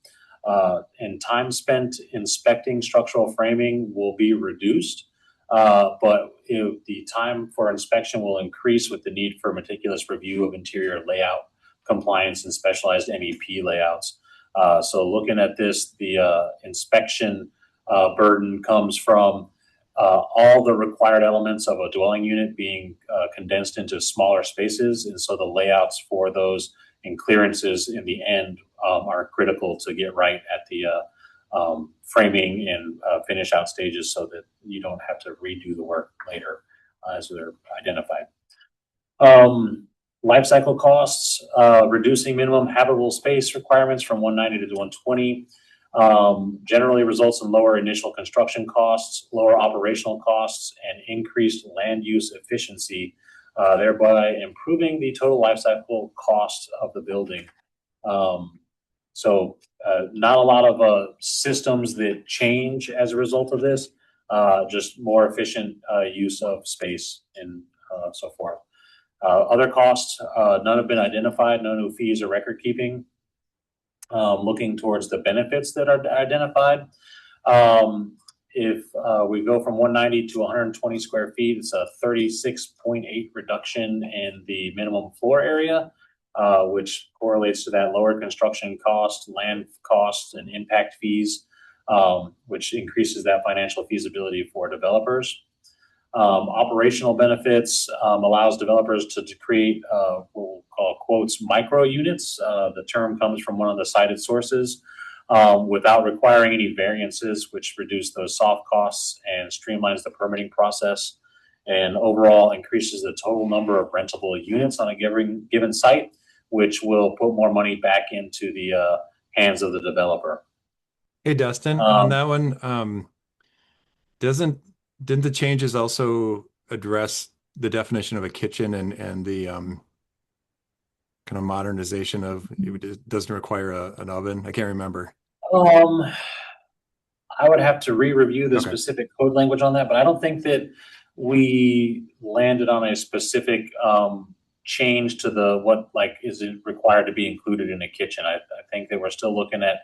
And time spent inspecting structural framing will be reduced. But the time for inspection will increase with the need for meticulous review of interior layout, compliance, and specialized MEP layouts. So looking at this, the inspection burden comes from all the required elements of a dwelling unit being condensed into smaller spaces. And so the layouts for those and clearances in the end are critical to get right at the framing and finish out stages so that you don't have to redo the work later as they're identified. Life cycle costs, reducing minimum habitable space requirements from 190 to 120 generally results in lower initial construction costs, lower operational costs, and increased land use efficiency, thereby improving the total life cycle cost of the building. So not a lot of systems that change as a result of this, just more efficient use of space and so forth. Other costs, none have been identified, no new fees or record keeping. Looking towards the benefits that are identified. If we go from 190 to 120 square feet, it's a 36.8 reduction in the minimum floor area, which correlates to that lower construction cost, land costs, and impact fees, which increases that financial feasibility for developers. Operational benefits allows developers to create what we'll call quotes micro units. The term comes from one of the cited sources without requiring any variances, which reduce those soft costs and streamlines the permitting process, and overall increases the total number of rentable units on a given site, which will put more money back into the hands of the developer. Hey, Dustin, on that one, didn't the changes also address the definition of a kitchen and the kind of modernization of it doesn't require an oven? I can't remember. I would have to re-review the specific code language on that, but I don't think that we landed on a specific change to what is it required to be included in a kitchen. I think that we're still looking at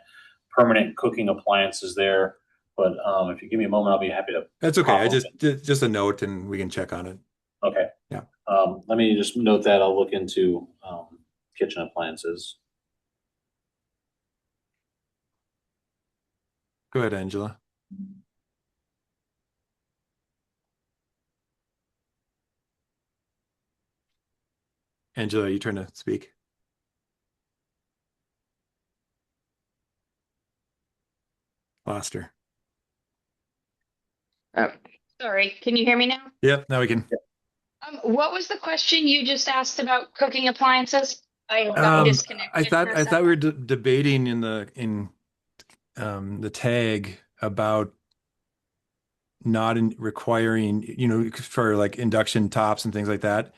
permanent cooking appliances there. But if you give me a moment, I'll be happy to. That's okay. I just a note, and we can check on it. Okay. Yeah. Let me just note that I'll look into kitchen appliances. Go ahead, Angela. Angela, are you trying to speak? Lost her. Oh, sorry. Can you hear me now? Yep, now we can. What was the question you just asked about cooking appliances? I got I disconnected thought for a I thought we were second. debating in the tag about not requiring, for like induction tops and things like that,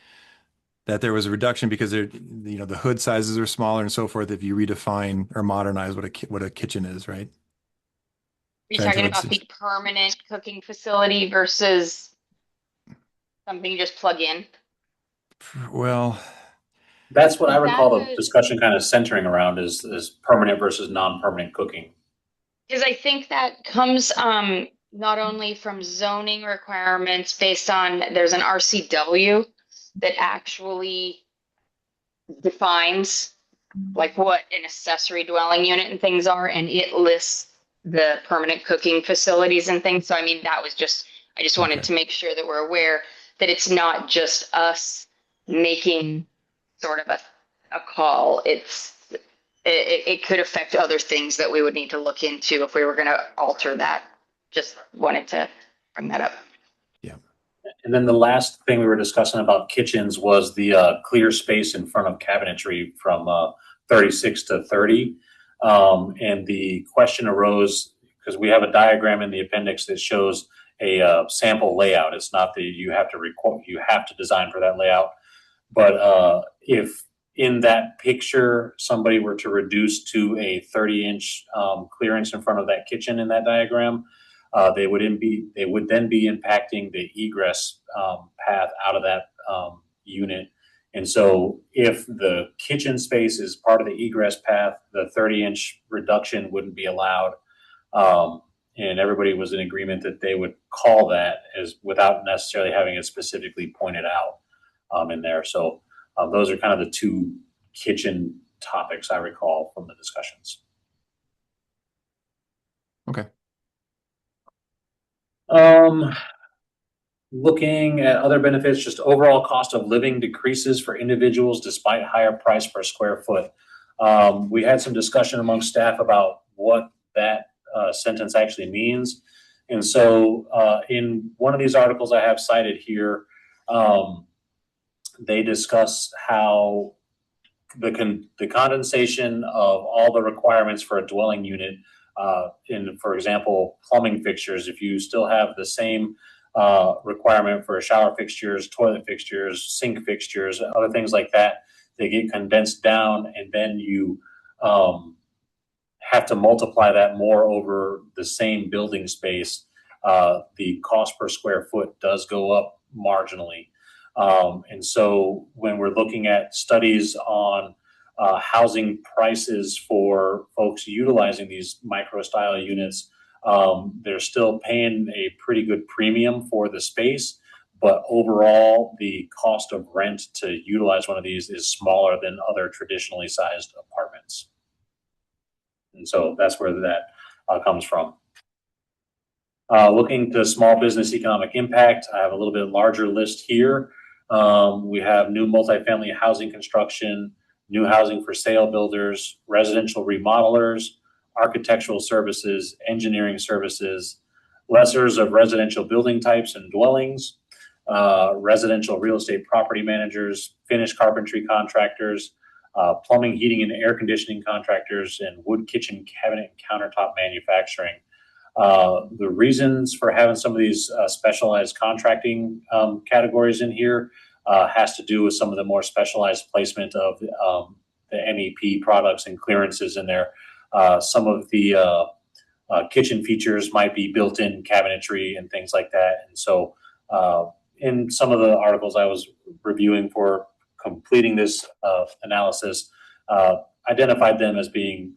that there was a reduction because the hood sizes are smaller and so forth if you redefine or modernize what a kitchen is, right? You're Trend talking towards, about the permanent cooking facility versus something you just plug in. well, That's what I Is that recall the the, discussion kind of centering around is permanent versus non-permanent cooking. because I think that comes not only from zoning requirements based on there's an RCW that actually defines like what an accessory dwelling unit and things are, and it lists the permanent cooking facilities and things. So I mean, I just wanted okay. to make sure that we're aware that it's not just us making sort of a call. It could affect other things that we would need to look into if we were going to alter that. Just wanted to bring that up. Yeah. And then the last thing we were discussing about kitchens was the clear space in front of cabinetry from 36 to 30. And the question arose because we have a diagram in the appendix that shows a sample layout. It's not that you have to design for that layout. But if in that picture somebody were to reduce to a 30-inch clearance in front of that kitchen in that diagram, they would then be impacting the egress path out of that unit. And so if the kitchen space is part of the egress path, the 30-inch reduction wouldn't be allowed. And everybody was in agreement that they would call that as without necessarily having it specifically pointed out in there. So those are kind of the two kitchen topics I recall from the discussions. Okay. Looking at other benefits, just overall cost of living decreases for individuals despite higher price per square foot. We had some discussion among staff about what that sentence actually means. And so in one of these articles I have cited here, they discuss how the condensation of all the requirements for a dwelling unit in, for example, plumbing fixtures, if you still have the same requirement for shower fixtures, toilet fixtures, sink fixtures, other things like that, they get condensed down, and then you have to multiply that more over the same building space. The cost per square foot does go up marginally. And so when we're looking at studies on housing prices for folks utilizing these micro style units, they're still paying a pretty good premium for the space, but overall the cost of rent to utilize one of these is smaller than other traditionally sized apartments. And so that's where that comes from. Looking to small business economic impact, I have a little bit larger list here. We have new multifamily housing construction, new housing for sale builders, residential remodelers, architectural services, engineering services, lessors of residential building types and dwellings, residential real estate property managers, finished carpentry contractors, plumbing, heating, and air conditioning contractors, and wood kitchen cabinet and countertop manufacturing. The reasons for having some of these specialized contracting categories in here has to do with some of the more specialized placement of the MEP products and clearances in there. Some of the kitchen features might be built-in cabinetry and things like that. And so in some of the articles I was reviewing for completing this analysis, identified them as being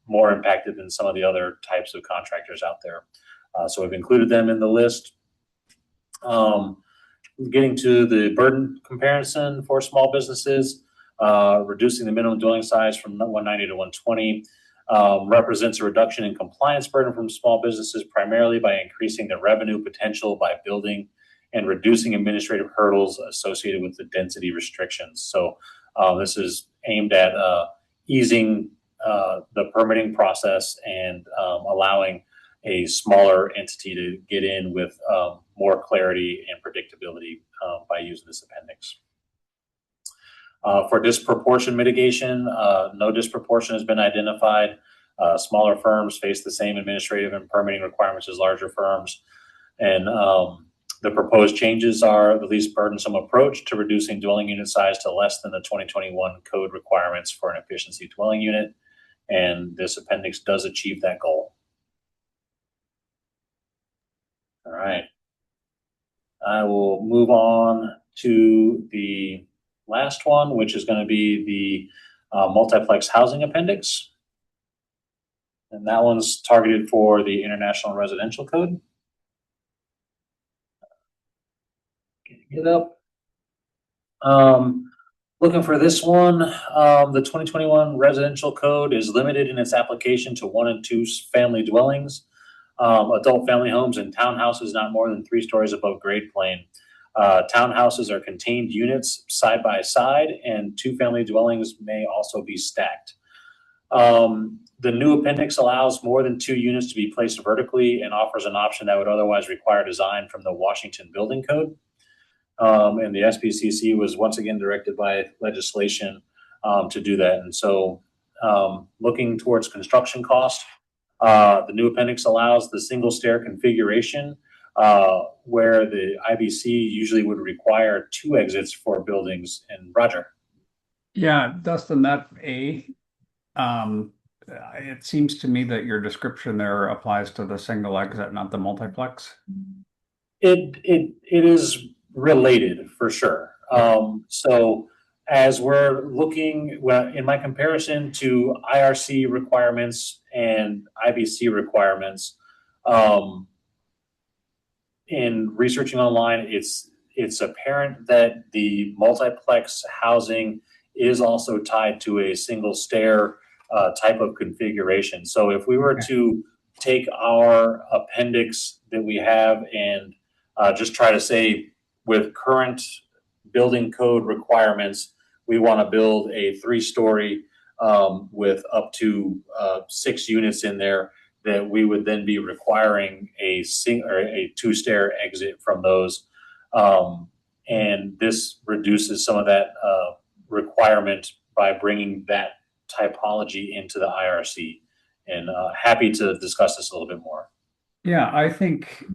more impacted than some of the other types of contractors out there. So we've included them in the list. Getting to the burden comparison for small businesses, reducing the minimum dwelling size from 190 to 120 represents a reduction in compliance burden from small businesses, primarily by increasing the revenue potential by building and reducing administrative hurdles associated with the density restrictions. So this is aimed at easing the permitting process and allowing a smaller entity to get in with more clarity and predictability by using this appendix. For disproportion mitigation, no disproportion has been identified. Smaller firms face the same administrative and permitting requirements as larger firms. And the proposed changes are the least burdensome approach to reducing dwelling unit size to less than the 2021 code requirements for an efficiency dwelling unit. And this appendix does achieve that goal. All right. I will move on to the last one, which is going to be the multiplex housing appendix. And that one's targeted for the International Residential Code. Getting it up. Looking for this one, the 2021 Residential Code is limited in its application to 1 and 2 family dwellings, adult family homes, and townhouses not more than 3 stories above grade plane. Townhouses are contained units side by side, and 2 family dwellings may also be stacked. The new appendix allows more than 2 units to be placed vertically and offers an option that would otherwise require design from the Washington Building Code. And the SBCC was once again directed by legislation to do that. And so looking towards construction cost, the new appendix allows the single stair configuration where the IBC usually would require 2 exits for buildings. And Roger. Yeah, Dustin, that it seems to me that your description there applies to the single exit, not the multiplex. It is related for sure. So as we're looking, well, in my comparison to IRC requirements and IBC requirements, in researching online, it's apparent that the multiplex housing is also tied to a single stair type of configuration. So if we were to take our appendix that we have and just try to say, with current building code requirements, we want to build a 3-story with up to 6 units in there, that we would then be requiring a 2-stair exit from those. And this reduces some of that requirement by bringing that typology into the IRC. And happy to discuss this a little bit more. Yeah, I think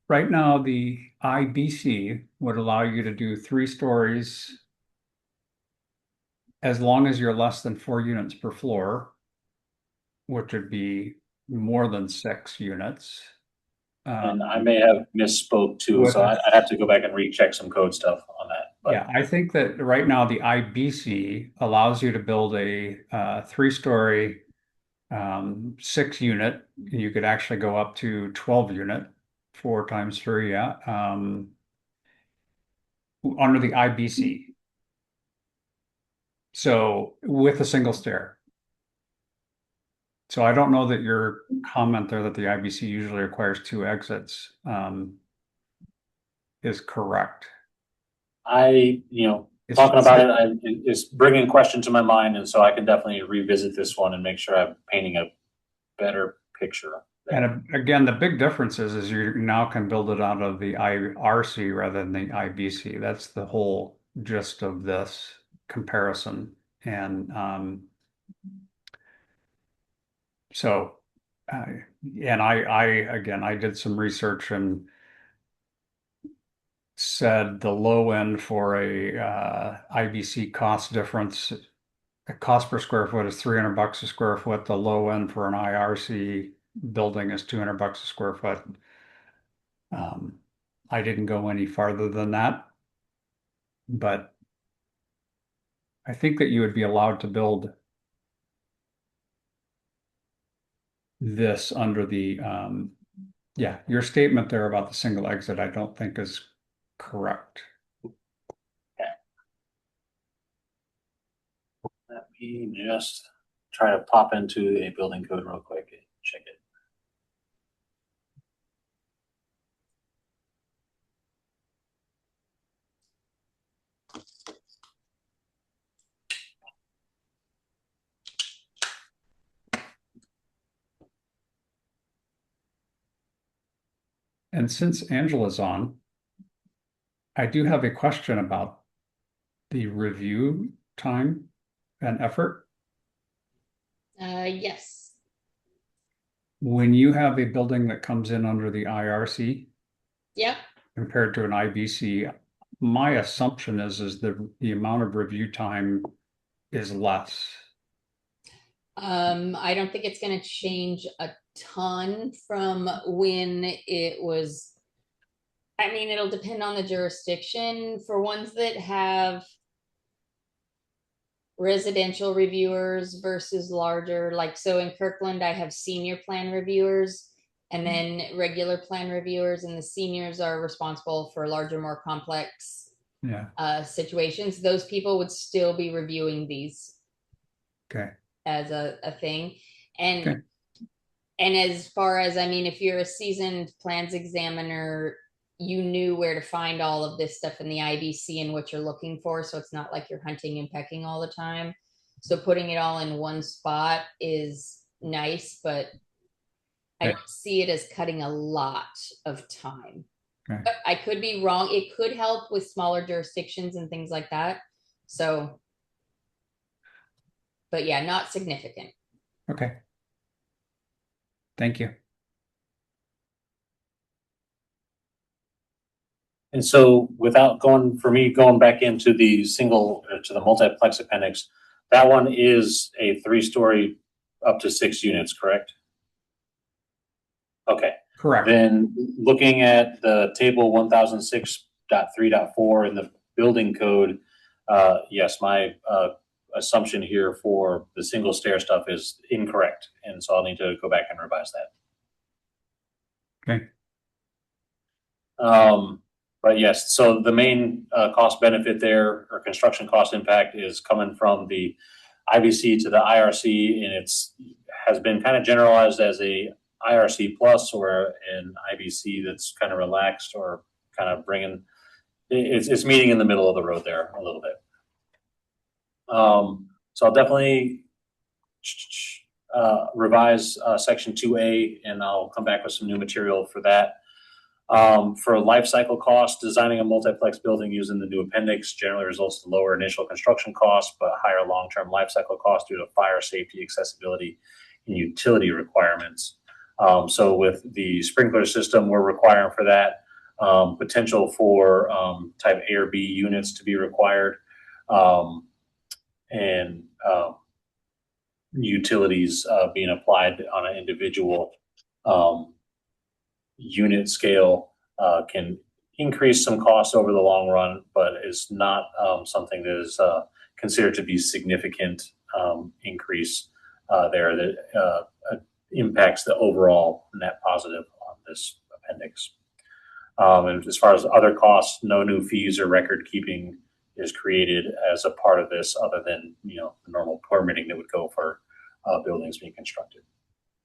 right now the IBC would allow you to do 3 stories as long as you're less than 4 units per floor, which would be more than 6 units. And I may have misspoke too, so I have to go back and recheck some code stuff on that. But yeah, I think that right now the IBC allows you to build a 3-story 6 unit. You could actually go up to 12 unit, 4 times 3, yeah, under the IBC. So with a single stair. So I don't know that your comment there that the IBC usually requires 2 exits is correct. talking about it, it's bringing a question to my mind, and so I can definitely revisit this one and make sure I'm painting a better picture. And again, the big difference is you now can build it out of the IRC rather than the IBC. That's the whole gist of this comparison. And so, and I did some research and said the low end for a IBC cost difference, the cost per square foot is $300 a square foot. The low end for an IRC building is $200 a square foot. I didn't go any farther than that, but I think that you would be allowed to build this under the, your statement there about the single exit, I don't think is correct. Let me just try to pop into a building code real quick and check it. And since Angela's on, I do have a question about the review time and effort. Yes. When you have a building that comes in under the IRC Yep. compared to an IBC, my assumption is the amount of review time is less. I don't think it's going to change a ton from when it was. I mean, it'll depend on the jurisdiction. For ones that have residential reviewers versus larger, like, so in Kirkland, I have senior plan reviewers and then regular plan reviewers, and the seniors are responsible for larger, more complex situations. Those people would still be reviewing these as a thing. And and as far as, I mean, if you're a seasoned plans examiner, you knew where to find all of this stuff in the IBC and what you're looking for. So it's not like you're hunting and pecking all the time. So putting it all in one spot is nice, but I don't see it as cutting a lot of time. But I could be wrong. It could help with smaller jurisdictions and things like that. So, but yeah, not significant. Okay. Thank you. And so without going back into the to the multiplex appendix, that one is a 3-story up to 6 units, correct? Okay. Correct. Then looking at the table 1006.3.4 in the building code, yes, my assumption here for the single stair stuff is incorrect. And so I'll need to go back and revise that. Okay. But yes, so the main cost benefit there, or construction cost impact, is coming from the IBC to the IRC, and has been kind of generalized as a IRC plus or an IBC that's kind of relaxed, or kind of it's meeting in the middle of the road there a little bit. So I'll definitely revise section 2A, and I'll come back with some new material for that. For life cycle costs, designing a multiplex building using the new appendix generally results in lower initial construction costs, but higher long-term life cycle costs due to fire safety, accessibility, and utility requirements. So with the sprinkler system, we're requiring for that, potential for type A or B units to be required, and utilities being applied on an individual unit scale can increase some costs over the long run, but is not something that is considered to be significant increase there that impacts the overall net positive on this appendix. And as far as other costs, no new fees or record keeping is created as a part of this, other than the normal permitting that would go for buildings being constructed.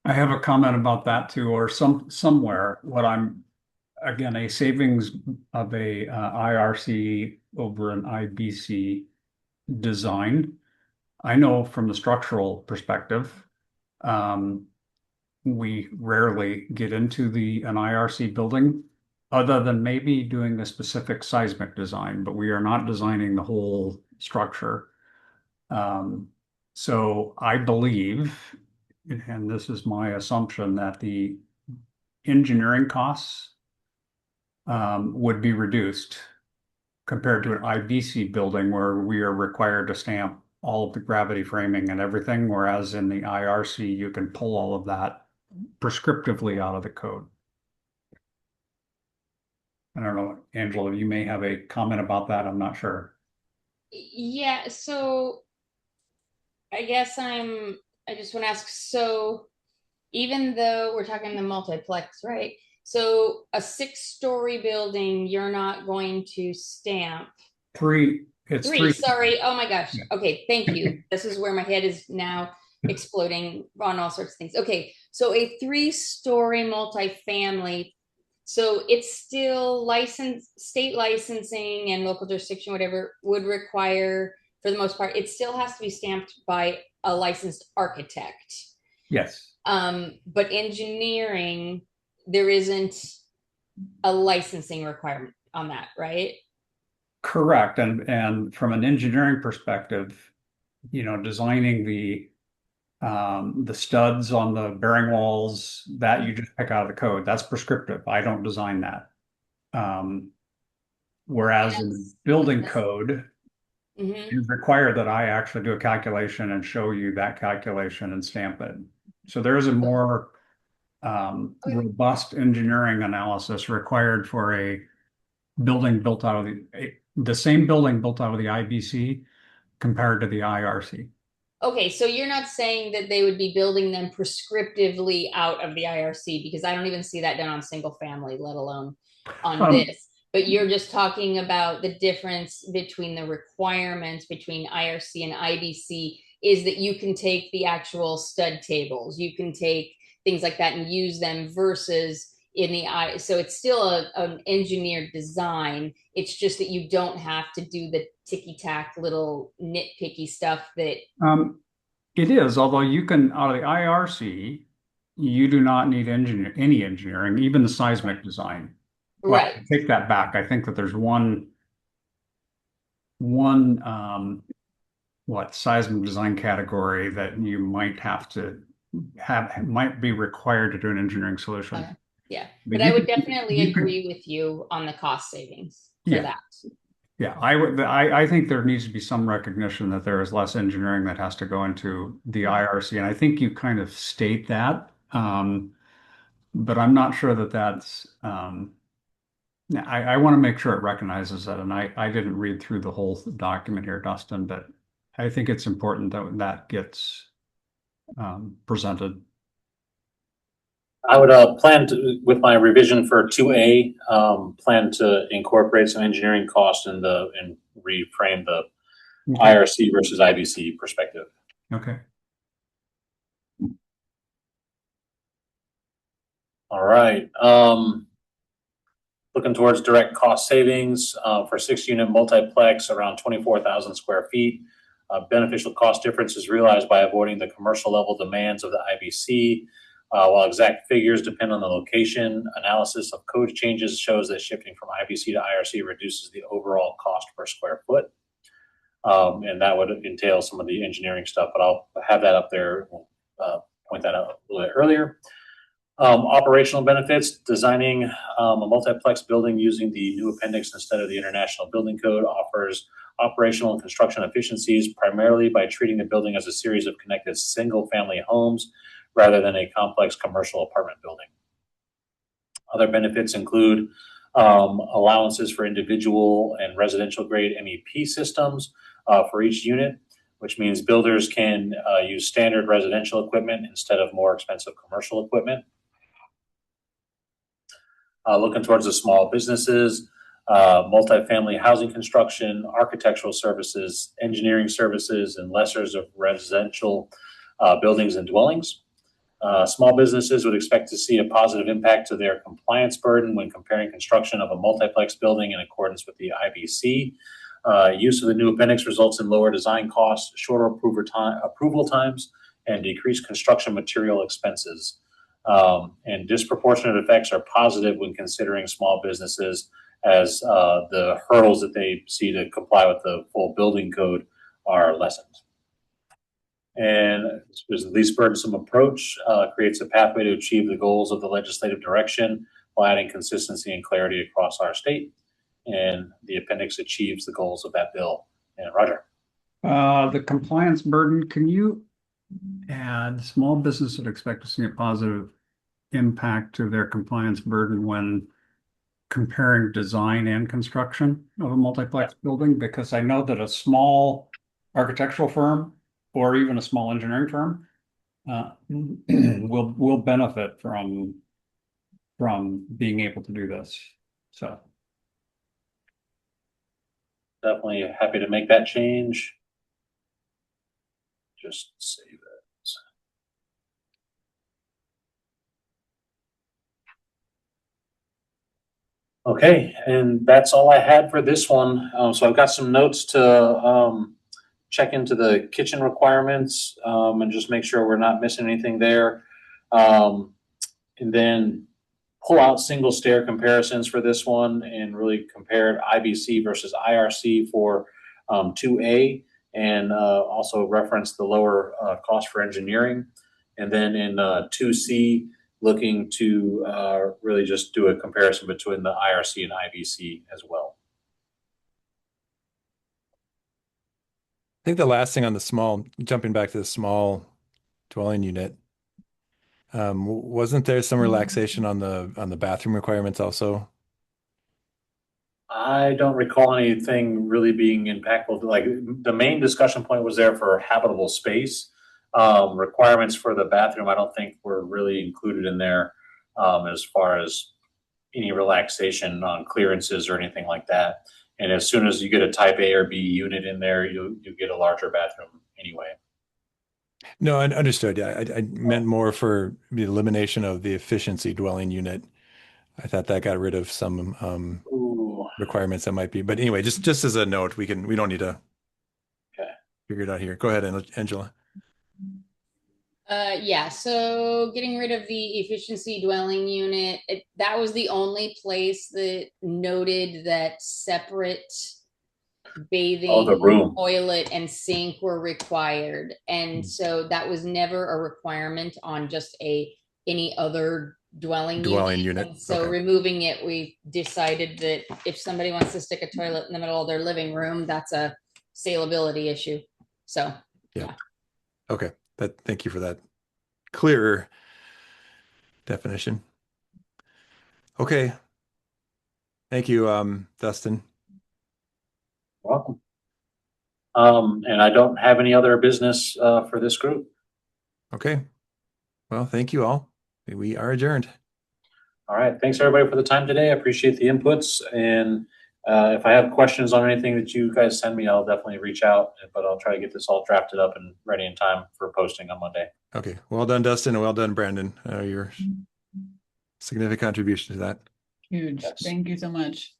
I have a comment about that too, or somewhere. What I'm, again, a savings of a IRC over an IBC design. I know from the structural perspective, we rarely get into an IRC building, other than maybe doing a specific seismic design, but we are not designing the whole structure. So I believe, and this is my assumption, that the engineering costs would be reduced compared to an IBC building where we are required to stamp all of the gravity framing and everything, whereas in the IRC, you can pull all of that prescriptively out of the code. I don't know, Angela, you may have a comment about that. I'm not sure. Yeah, so I guess I just want to ask, so even though we're talking the multiplex, right? So a 6-story building, you're not going to stamp. It's three. Sorry. Oh my gosh. Okay, thank you. This is where my head is now exploding on all sorts of things. Okay, so a 3-story multifamily, so it's still state licensing and local jurisdiction, whatever, would require, for the most part, it still has to be stamped by a licensed architect. Yes. But engineering, there isn't a licensing requirement on that, right? Correct. And from an engineering perspective, designing the studs on the bearing walls that you just pick out of the code, that's prescriptive. I don't design that. Whereas in building code, Mhm. it's required that I actually do a calculation and show you that calculation and stamp it. So there is a more robust engineering analysis required for a building built out of the same building built out of the IBC compared to the IRC. Okay, so you're not saying that they would be building them prescriptively out of the IRC, because I don't even see that done on single family, let alone on Um, this. But you're just talking about the difference between the requirements between IRC and IBC is that you can take the actual stud tables, you can take things like that and use them, versus in the I. So it's still an engineered design. It's just that you don't have to do the ticky tack little nitpicky stuff that. It is, although you can, out of the IRC, you do not need any engineering, even the seismic design. Well, Right. take that back. I think that there's one seismic design category that you might have to might be required to do an engineering solution. Yeah, But but I you would can- definitely you can- agree with you on the cost savings for Yeah. that. Yeah, I think there needs to be some recognition that there is less engineering that has to go into the IRC, and I think you kind of state that, but I'm not sure that that's. I want to make sure it recognizes that, and I didn't read through the whole document here, Dustin, but I think it's important that that gets presented. I would plan to, with my revision for 2A, plan to incorporate some engineering costs and reframe the Okay. IRC versus IBC perspective. Okay. All right. Looking towards direct cost savings for 6-unit multiplex around 24,000 square feet. Beneficial cost difference is realized by avoiding the commercial level demands of the IBC. While exact figures depend on the location, analysis of code changes shows that shifting from IBC to IRC reduces the overall cost per square foot. And that would entail some of the engineering stuff, but I'll have that up there. Point that out a little bit earlier. Operational benefits: designing a multiplex building using the new appendix instead of the International Building Code offers operational and construction efficiencies, primarily by treating the building as a series of connected single-family homes rather than a complex commercial apartment building. Other benefits include allowances for individual and residential grade MEP systems for each unit, which means builders can use standard residential equipment instead of more expensive commercial equipment. Looking towards the small businesses, multifamily housing construction, architectural services, engineering services, and lessors of residential buildings and dwellings. Small businesses would expect to see a positive impact to their compliance burden when comparing construction of a multiplex building in accordance with the IBC. Use of the new appendix results in lower design costs, shorter approval times, and decreased construction material expenses. And disproportionate effects are positive when considering small businesses, as the hurdles that they see to comply with the full building code are lessened. And this least burdensome approach creates a pathway to achieve the goals of the legislative direction while adding consistency and clarity across our state. And the appendix achieves the goals of that bill. And Roger. The compliance burden, can you add small business would expect to see a positive impact to their compliance burden when comparing design and construction of a multiplex building? Because I know that a small architectural firm or even a small engineering firm will benefit from being able to do this. So Definitely happy to make that change. Just save it. Okay, and that's all I had for this one. So I've got some notes to check into the kitchen requirements and just make sure we're not missing anything there. And then pull out single stair comparisons for this one and really compared IBC versus IRC for 2A, and also reference the lower cost for engineering. And then in 2C, looking to really just do a comparison between the IRC and IBC as well. I think the last thing on the small, jumping back to the small dwelling unit, wasn't there some relaxation on the bathroom requirements also? I don't recall anything really being impactful. Like the main discussion point was there for habitable space. Requirements for the bathroom, I don't think were really included in there as far as any relaxation on clearances or anything like that. And as soon as you get a type A or B unit in there, you get a larger bathroom anyway. No, I understood. Yeah, I meant more for the elimination of the efficiency dwelling unit. I thought that got rid of some Ooh, requirements that might be. But anyway, just as a note, we don't need to okay. figure it out here. Go ahead, Angela. Yeah, so getting rid of the efficiency dwelling unit, that was the only place that noted that separate bathing, the room. toilet, and sink were required. And so that was never a requirement on just any other dwelling unit. And so Okay. removing it, we decided that if somebody wants to stick a toilet in the middle of their living room, that's a saleability issue. So yeah. Okay. Thank you for that clearer definition. Okay. Thank you, Dustin. Welcome. And I don't have any other business for this group. Okay. Well, thank you all. We are adjourned. All right. Thanks everybody for the time today. I appreciate the inputs. And if I have questions on anything that you guys send me, I'll definitely reach out, but I'll try to get this all drafted up and ready in time for posting on Monday. Okay. Well done, Dustin, and well done, Brandon. Your significant contribution to that. Huge. Yes. Thank you so much.